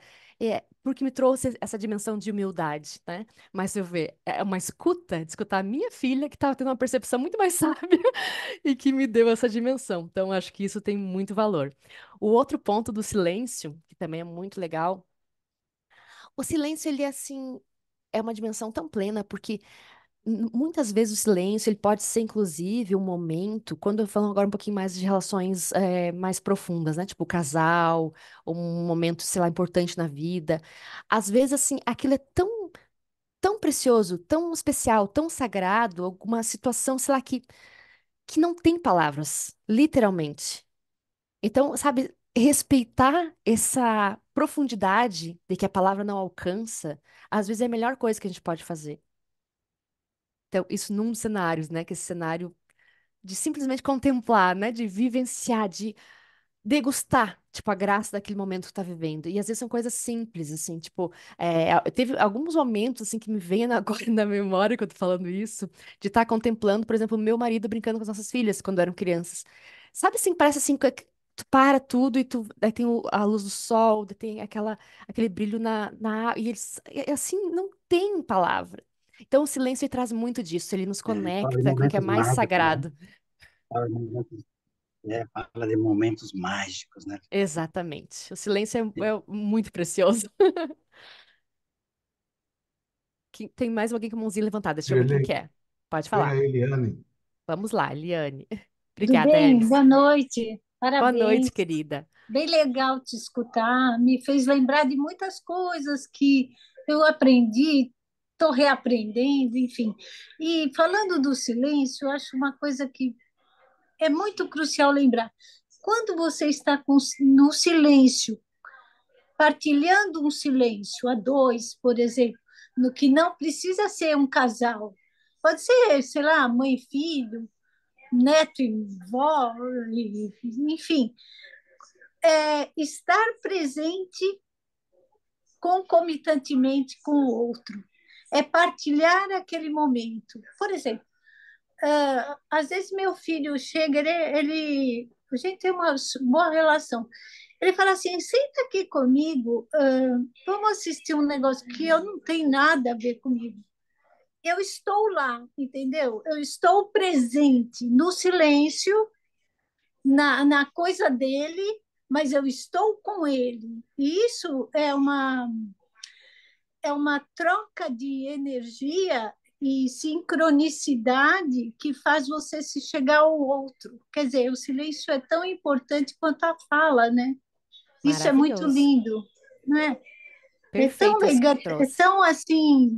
porque me trouxe essa dimensão de humildade, né? Mas se eu ver, é uma escuta, de escutar a minha filha, que estava tendo uma percepção muito mais sábia e que me deu essa dimensão. Então, acho que isso tem muito valor. O outro ponto do silêncio, que também é muito legal, o silêncio, ele é assim, é uma dimensão tão plena, porque muitas vezes o silêncio, ele pode ser, inclusive, um momento, quando eu falo agora um pouquinho mais de relações mais profundas, né? Tipo, casal, ou um momento, sei lá, importante na vida. Às vezes, assim, aquilo é tão precioso, tão especial, tão sagrado, alguma situação, sei lá, que não tem palavras, literalmente. Então, sabe, respeitar essa profundidade de que a palavra não alcança, às vezes é a melhor coisa que a gente pode fazer. Então, isso num cenário, né? Que esse cenário de simplesmente contemplar, né? De vivenciar, de degustar, tipo, a graça daquele momento que tá vivendo. E às vezes são coisas simples, assim, tipo, teve alguns momentos, assim, que me vêm agora na memória que eu tô falando isso, de estar contemplando, por exemplo, o meu marido brincando com as nossas filhas quando eram crianças. Sabe, assim, parece assim, que tu para tudo e daí tem a luz do sol, daí tem aquele brilho na água, e eles, assim, não tem palavra. Então, o silêncio ele traz muito disso, ele nos Fala de conecta com o que é momentos mais mágicos, né? sagrado. Fala de momentos, fala de momentos mágicos, né? Exatamente. O silêncio é muito precioso. Tem mais alguém com a mãozinha levantada. Deixa eu ver quem Shirley, que é. Pode vem a falar. Eliane. Vamos lá, Liane. Tudo Obrigada, bem? Elis. Boa noite. Boa Parabéns. noite, querida. Bem legal te escutar. Me fez lembrar de muitas coisas que eu aprendi, estou reaprendendo, enfim. E falando do silêncio, eu acho uma coisa que é muito crucial lembrar. Quando você está no silêncio, partilhando um silêncio a dois, por exemplo, no que não precisa ser um casal, pode ser, sei lá, mãe e filho, neto e vó, enfim, estar presente concomitantemente com o outro, é partilhar aquele momento. Por exemplo, às vezes meu filho chega, a gente tem uma boa relação. Ele fala assim: senta aqui comigo, vamos assistir um negócio que eu não tenho nada a ver comigo. Eu estou lá, entendeu? Eu estou presente no silêncio, na coisa dele, mas eu estou com ele. E isso é uma troca de energia e sincronicidade que faz você se chegar ao outro. Quer dizer, o silêncio é tão importante quanto a fala, né? Isso é muito Maravilhoso. lindo, né? É tão Perfeito isso que legal, tu é trouxe. tão assim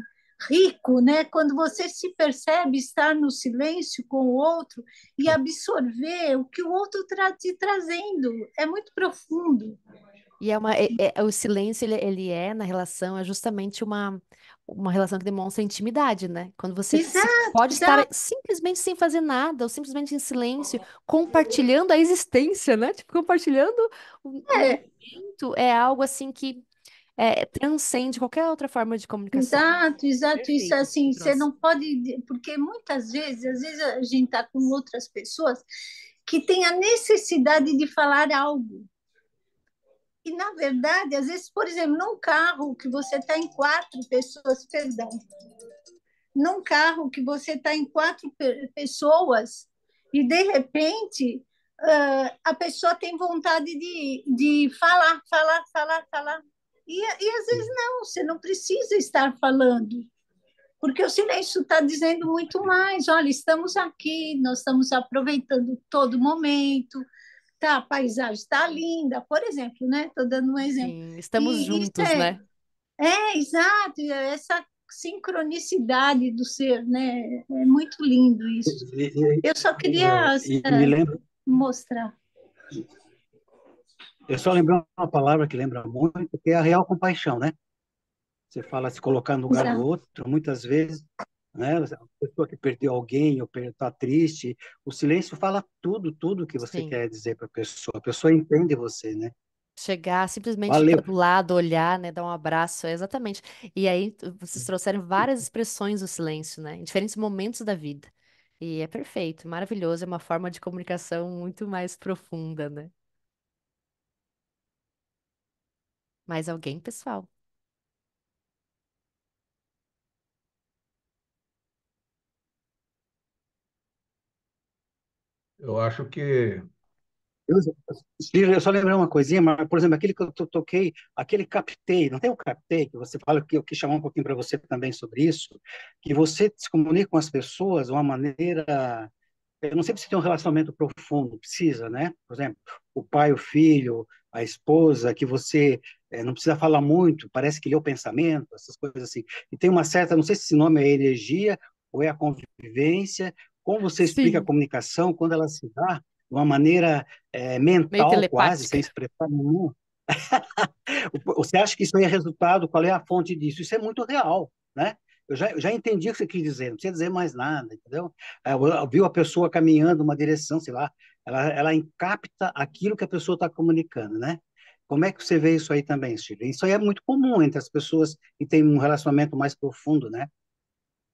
rico, né? Quando você se percebe estar no silêncio com o outro e absorver o que o outro está te trazendo, é muito profundo. E o silêncio, ele é na relação, é justamente uma relação que demonstra intimidade, né? Quando você Exato, pode estar exato. simplesmente sem fazer nada, ou simplesmente em silêncio, compartilhando a existência, né? Tipo, compartilhando um É, momento é algo assim que transcende qualquer outra forma de comunicação. exato, exato. Isso Perfeito, você assim, você trouxe. não pode, porque muitas vezes, às vezes a gente está com outras pessoas que têm a necessidade de falar algo. E, na verdade, às vezes, por exemplo, num carro que você está em quatro pessoas, perdão, num carro que você está em quatro pessoas e, de repente, a pessoa tem vontade de falar, falar, falar, falar. E às vezes não, você não precisa estar falando, porque o silêncio está dizendo muito mais. Olha, estamos aqui, nós estamos aproveitando todo momento, tá, a paisagem está linda, por exemplo, né? Estou dando um exemplo. Sim, estamos E isso juntos, né? exato, essa sincronicidade do ser, né? É muito lindo isso. E, Eu só queria me lembra, mostrar. eu só lembrei uma palavra que lembra muito, que é a real compaixão, né? Você fala se colocar no lugar do Exato. outro, muitas vezes, né? A pessoa que perdeu alguém ou está triste, o silêncio fala tudo, tudo que você Sim. quer dizer para a pessoa entende você, né? Chegar, simplesmente ficar Valeu. do lado, olhar, né, dar um abraço, exatamente. E aí vocês trouxeram várias expressões do silêncio, né, em diferentes momentos da vida. E é perfeito, maravilhoso, é uma forma de comunicação muito mais profunda, né? Mais alguém, pessoal? Eu acho que Eu, eu só lembrei uma coisinha, mas, por exemplo, aquele que eu toquei, aquele captei, não tem o captei, que você fala, que eu quis chamar um pouquinho para você também sobre isso, que você se comunica com as pessoas de uma maneira. Eu não sei se tem um relacionamento profundo, precisa, né? Por exemplo, o pai, o filho, a esposa, que você não precisa falar muito, parece que lê o pensamento, essas coisas assim. E tem uma certa, não sei se esse nome é energia ou é a convivência, como você explica a Sim, comunicação quando ela se dá de uma maneira meio mental quase, sem telepática. expressar nenhuma. Você acha que isso aí é resultado? Qual é a fonte disso? Isso é muito real, né? Eu já entendi o que você quis dizer, não precisa dizer mais nada, entendeu? Viu a pessoa caminhando uma direção, sei lá, ela capta aquilo que a pessoa está comunicando, né? Como é que você vê isso aí também, Steve? Isso aí é muito comum entre as pessoas que têm um relacionamento mais profundo, né?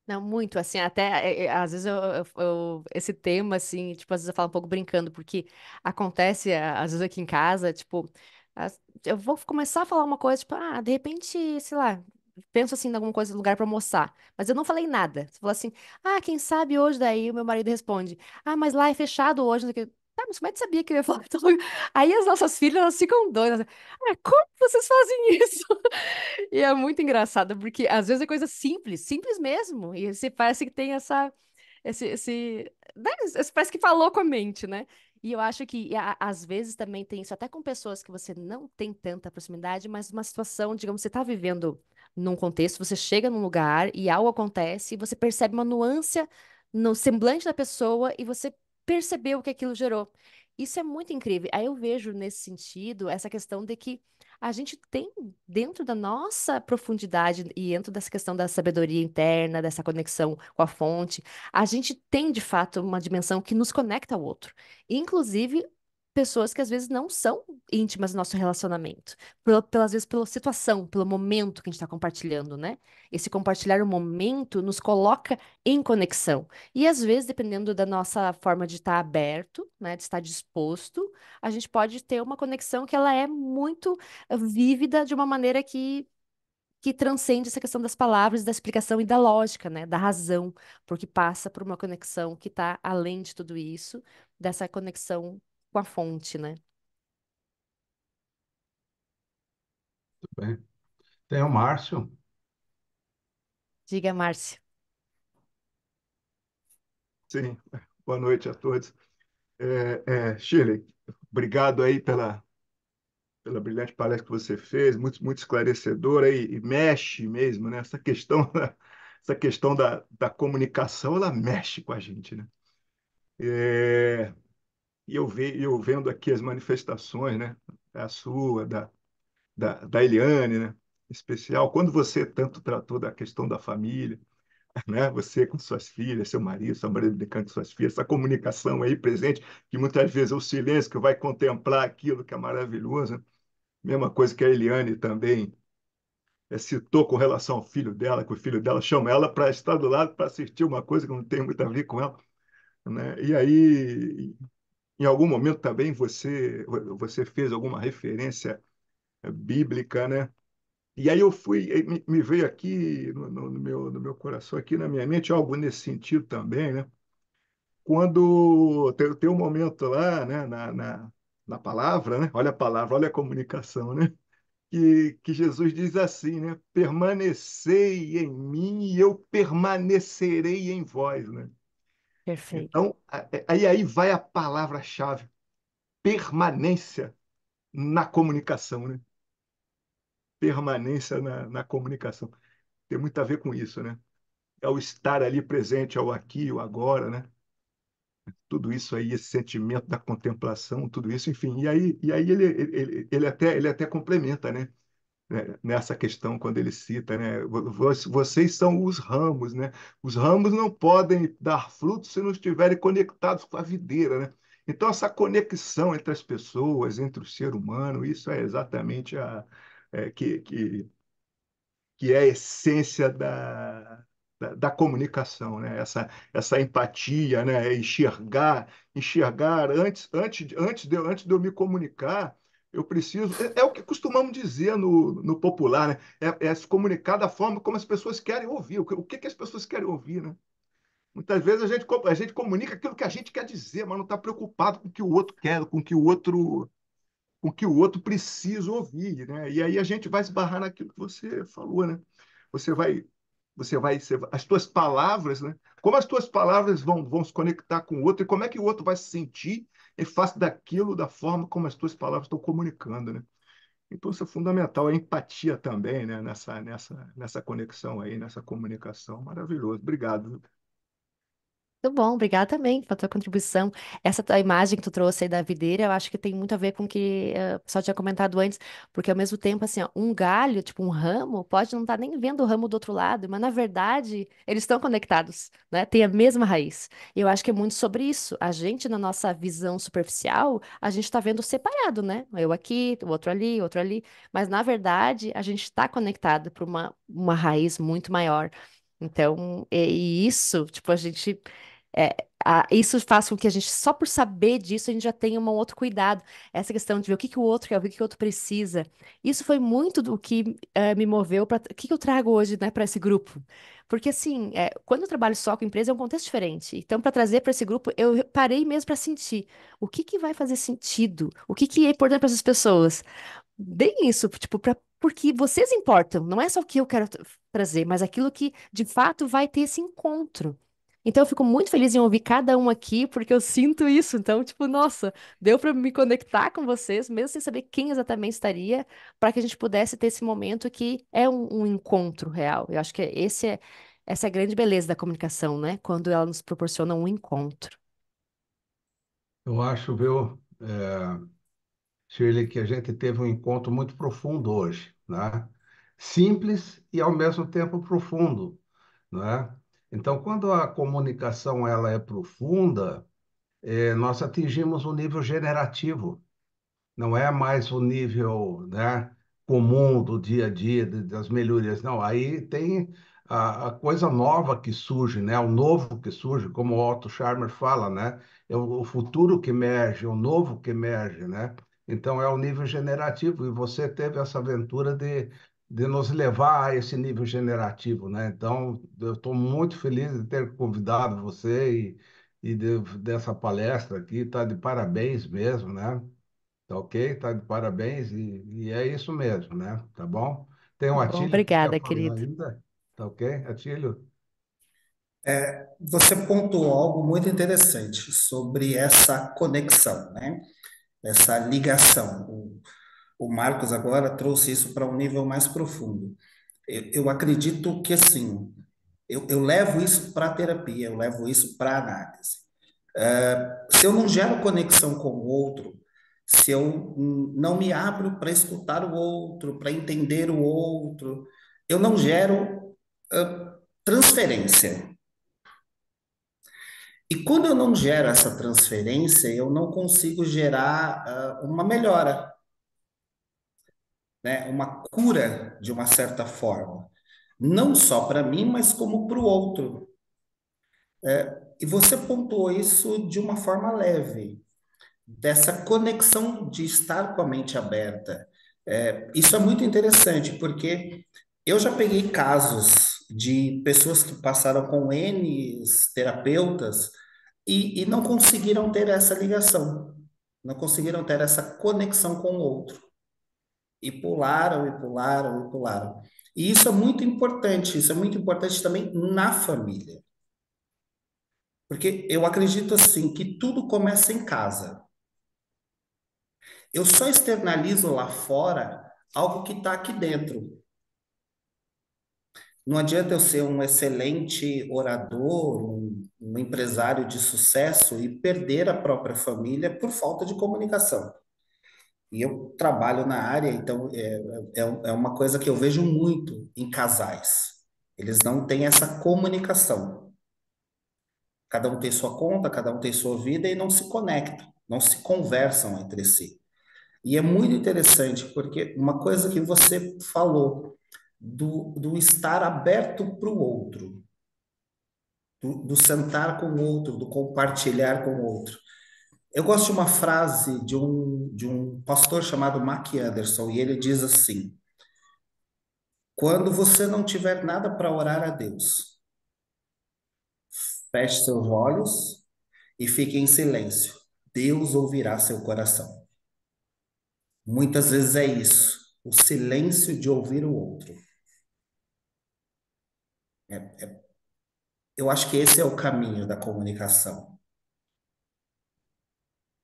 Não, muito, assim, até, às vezes esse tema, assim, tipo, às vezes eu falo um pouco brincando, porque acontece, às vezes aqui em casa, tipo, eu vou começar a falar uma coisa, tipo, de repente, sei lá, penso assim em alguma coisa, lugar pra almoçar, mas eu não falei nada. Você falou assim, quem sabe hoje, daí o meu marido responde, mas lá é fechado hoje, não sei o quê. Tá, mas como é que sabia que eu ia falar? Então, aí as nossas filhas, elas ficam doidas. Como vocês fazem isso? E é muito engraçado, porque às vezes é coisa simples, simples mesmo. E você parece que tem parece que falou com a mente, né? E eu acho que às vezes também tem isso, até com pessoas que você não tem tanta proximidade, mas uma situação, digamos, você está vivendo num contexto, você chega num lugar e algo acontece e você percebe uma nuance no semblante da pessoa e você percebeu o que aquilo gerou. Isso é muito incrível. Aí eu vejo nesse sentido essa questão de que a gente tem dentro da nossa profundidade e dentro dessa questão da sabedoria interna, dessa conexão com a fonte, a gente tem de fato uma dimensão que nos conecta ao outro. Inclusive, pessoas que às vezes não são íntimas do nosso relacionamento, pelas vezes pela situação, pelo momento que a gente está compartilhando, né? Esse compartilhar o momento nos coloca em conexão. E às vezes, dependendo da nossa forma de estar aberto, né, de estar disposto, a gente pode ter uma conexão que ela é muito vívida de uma maneira que transcende essa questão das palavras, da explicação e da lógica, né? Da razão, porque passa por uma conexão que está além de tudo isso, dessa conexão com a fonte, né? bem. Tem o Márcio. Diga, Márcia. Sim, boa noite a todos. Shirley, obrigado aí pela brilhante palestra que você fez, muito, muito esclarecedora e mexe mesmo, né? Essa questão da comunicação, ela mexe com a gente, né? É, e eu vendo aqui as manifestações, né? A sua, da Eliane, né? especial, quando você tanto tratou da questão da família, né? Você com suas filhas, seu marido brincando com suas filhas, essa comunicação aí presente, que muitas vezes é o silêncio que vai contemplar aquilo que é maravilhoso. Mesma coisa que a Eliane também citou com relação ao filho dela, que o filho dela chama ela para estar do lado para assistir uma coisa que não tem muito a ver com ela, né? E aí, em algum momento também você fez alguma referência bíblica, né? E aí eu fui, me veio aqui no meu coração, aqui na minha mente, algo nesse sentido também, né? Quando tem um momento lá, né, na palavra, né? Olha a palavra, olha a comunicação, né? Que Jesus diz assim, né? Permanecei em mim e eu permanecerei em vós, né? Perfeito. Então, aí vai a palavra-chave, permanência na comunicação, né? Permanência na comunicação. Tem muito a ver com isso, né? É o estar ali presente, é o aqui, o agora, né? Tudo isso aí, esse sentimento da contemplação, tudo isso, enfim. E aí ele até complementa, né? Nessa questão, quando ele cita, né? Vocês são os ramos, né? Os ramos não podem dar frutos se não estiverem conectados com a videira, né? Então, essa conexão entre as pessoas, entre o ser humano, isso é exatamente que é a essência da comunicação, né? Essa empatia, né? Enxergar antes de eu me comunicar, eu preciso. É o que costumamos dizer no popular, né? É se comunicar da forma como as pessoas querem ouvir. O que as pessoas querem ouvir, né? Muitas vezes a gente comunica aquilo que a gente quer dizer, mas não está preocupado com o que o outro quer, com o que o outro precisa ouvir, né? E aí a gente vai esbarrar naquilo que você falou, né? Você vai, as tuas palavras, né? Como as tuas palavras vão se conectar com o outro e como é que o outro vai se sentir em face daquilo, da forma como as tuas palavras estão comunicando, né? Então isso é fundamental, a empatia também, né? Nessa conexão aí, nessa comunicação. Maravilhoso. Obrigado. Muito bom, obrigada também pela tua contribuição. Essa tua imagem que tu trouxe aí da videira, eu acho que tem muito a ver com o que o pessoal tinha comentado antes, porque ao mesmo tempo, assim, ó, um galho, tipo um ramo, pode não estar nem vendo o ramo do outro lado, mas na verdade eles estão conectados, né? Tem a mesma raiz. E eu acho que é muito sobre isso. A gente, na nossa visão superficial, a gente está vendo separado, né? Eu aqui, o outro ali, mas na verdade a gente está conectado para uma raiz muito maior. Então, e isso, tipo, a gente. Isso faz com que a gente, só por saber disso, a gente já tenha um outro cuidado. Essa questão de ver o que que o outro quer, o que que o outro precisa. Isso foi muito do que me moveu para o que que eu trago hoje, né, para esse grupo. Porque, assim, quando eu trabalho só com empresa, é um contexto diferente. Então, para trazer para esse grupo, eu parei mesmo para sentir o que que vai fazer sentido, o que que é importante para essas pessoas. Bem isso, tipo, porque vocês importam, não é só o que eu quero trazer, mas aquilo que de fato vai ter esse encontro. Então eu fico muito feliz em ouvir cada um aqui, porque eu sinto isso. Então, tipo, nossa, deu para me conectar com vocês, mesmo sem saber quem exatamente estaria, para que a gente pudesse ter esse momento que é um encontro real. Eu acho que essa é a grande beleza da comunicação, né? Quando ela nos proporciona um encontro. Eu acho, viu, Shirley, que a gente teve um encontro muito profundo hoje, né? Simples e ao mesmo tempo profundo, né? Então, quando a comunicação ela é profunda, nós atingimos um nível generativo, não é mais o nível, né, comum do dia a dia, das melhorias, não. Aí tem a coisa nova que surge, né, o novo que surge, como o Otto Scharmer fala, né, é o futuro que emerge, o novo que emerge, né. Então é o nível generativo e você teve essa aventura de nos levar a esse nível generativo, né. Então eu estou muito feliz de ter convidado você e dessa palestra aqui, tá de parabéns mesmo, né. Tá ok? Tá de parabéns e é isso mesmo, né? Tá bom? Tem um Bom, Atílio que quer obrigada, falar querido. ainda? Tá ok? Atílio? Você pontuou algo muito interessante sobre essa conexão, né? Essa ligação. O Marcos agora trouxe isso para um nível mais profundo. Eu acredito que, assim, eu levo isso para a terapia, eu levo isso para a análise. Se eu não gero conexão com o outro, se eu não me abro para escutar o outro, para entender o outro, eu não gero transferência. E quando eu não gero essa transferência, eu não consigo gerar uma melhora, né? Uma cura de uma certa forma. Não só para mim, mas como para o outro. E você pontuou isso de uma forma leve, dessa conexão de estar com a mente aberta. Isso é muito interessante, porque eu já peguei casos de pessoas que passaram com N terapeutas e não conseguiram ter essa ligação, não conseguiram ter essa conexão com o outro. E pularam, e pularam, e pularam. E isso é muito importante também na família. Porque eu acredito assim que tudo começa em casa. Eu só externalizo lá fora algo que está aqui dentro. Não adianta eu ser um excelente orador, um empresário de sucesso e perder a própria família por falta de comunicação. E eu trabalho na área, então é uma coisa que eu vejo muito em casais. Eles não têm essa comunicação. Cada um tem sua conta, cada um tem sua vida e não se conectam, não se conversam entre si. E é muito interessante, porque uma coisa que você falou, do estar aberto para o outro, do sentar com o outro, do compartilhar com o outro. Eu gosto de uma frase de um pastor chamado Mac Anderson, e ele diz assim: quando você não tiver nada para orar a Deus, feche seus olhos e fique em silêncio. Deus ouvirá seu coração. Muitas vezes é isso, o silêncio de ouvir o outro. Eu acho que esse é o caminho da comunicação.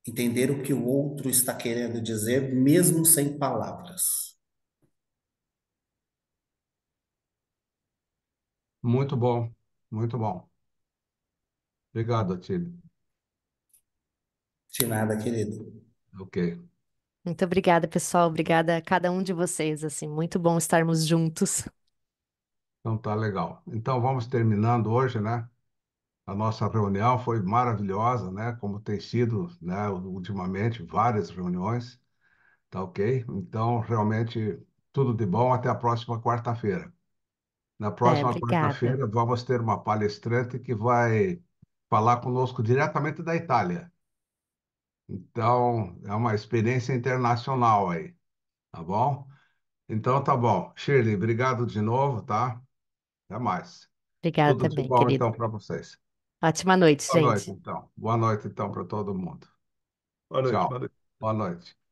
Entender o que o outro está querendo dizer, mesmo sem palavras. Muito bom, muito bom. Obrigado, Atílio. De nada, querido. Ok. Muito obrigada, pessoal. Obrigada a cada um de vocês. Assim, muito bom estarmos juntos. Então tá legal. Então vamos terminando hoje, né? A nossa reunião foi maravilhosa, né? Como tem sido, né? Ultimamente, várias reuniões, tá ok? Então, realmente, tudo de bom. Até a próxima quarta-feira. Na próxima Obrigada. quarta-feira, vamos ter uma palestrante que vai falar conosco diretamente da Itália. Então, é uma experiência internacional aí, tá bom? Então, tá bom. Shirley, obrigado de novo, tá? Até mais. Obrigada Tudo de também, bom, querido. então, para vocês. Ótima noite, Boa noite, gente. então. Boa noite, então, para todo mundo. Boa noite, Tchau. boa noite. Boa noite.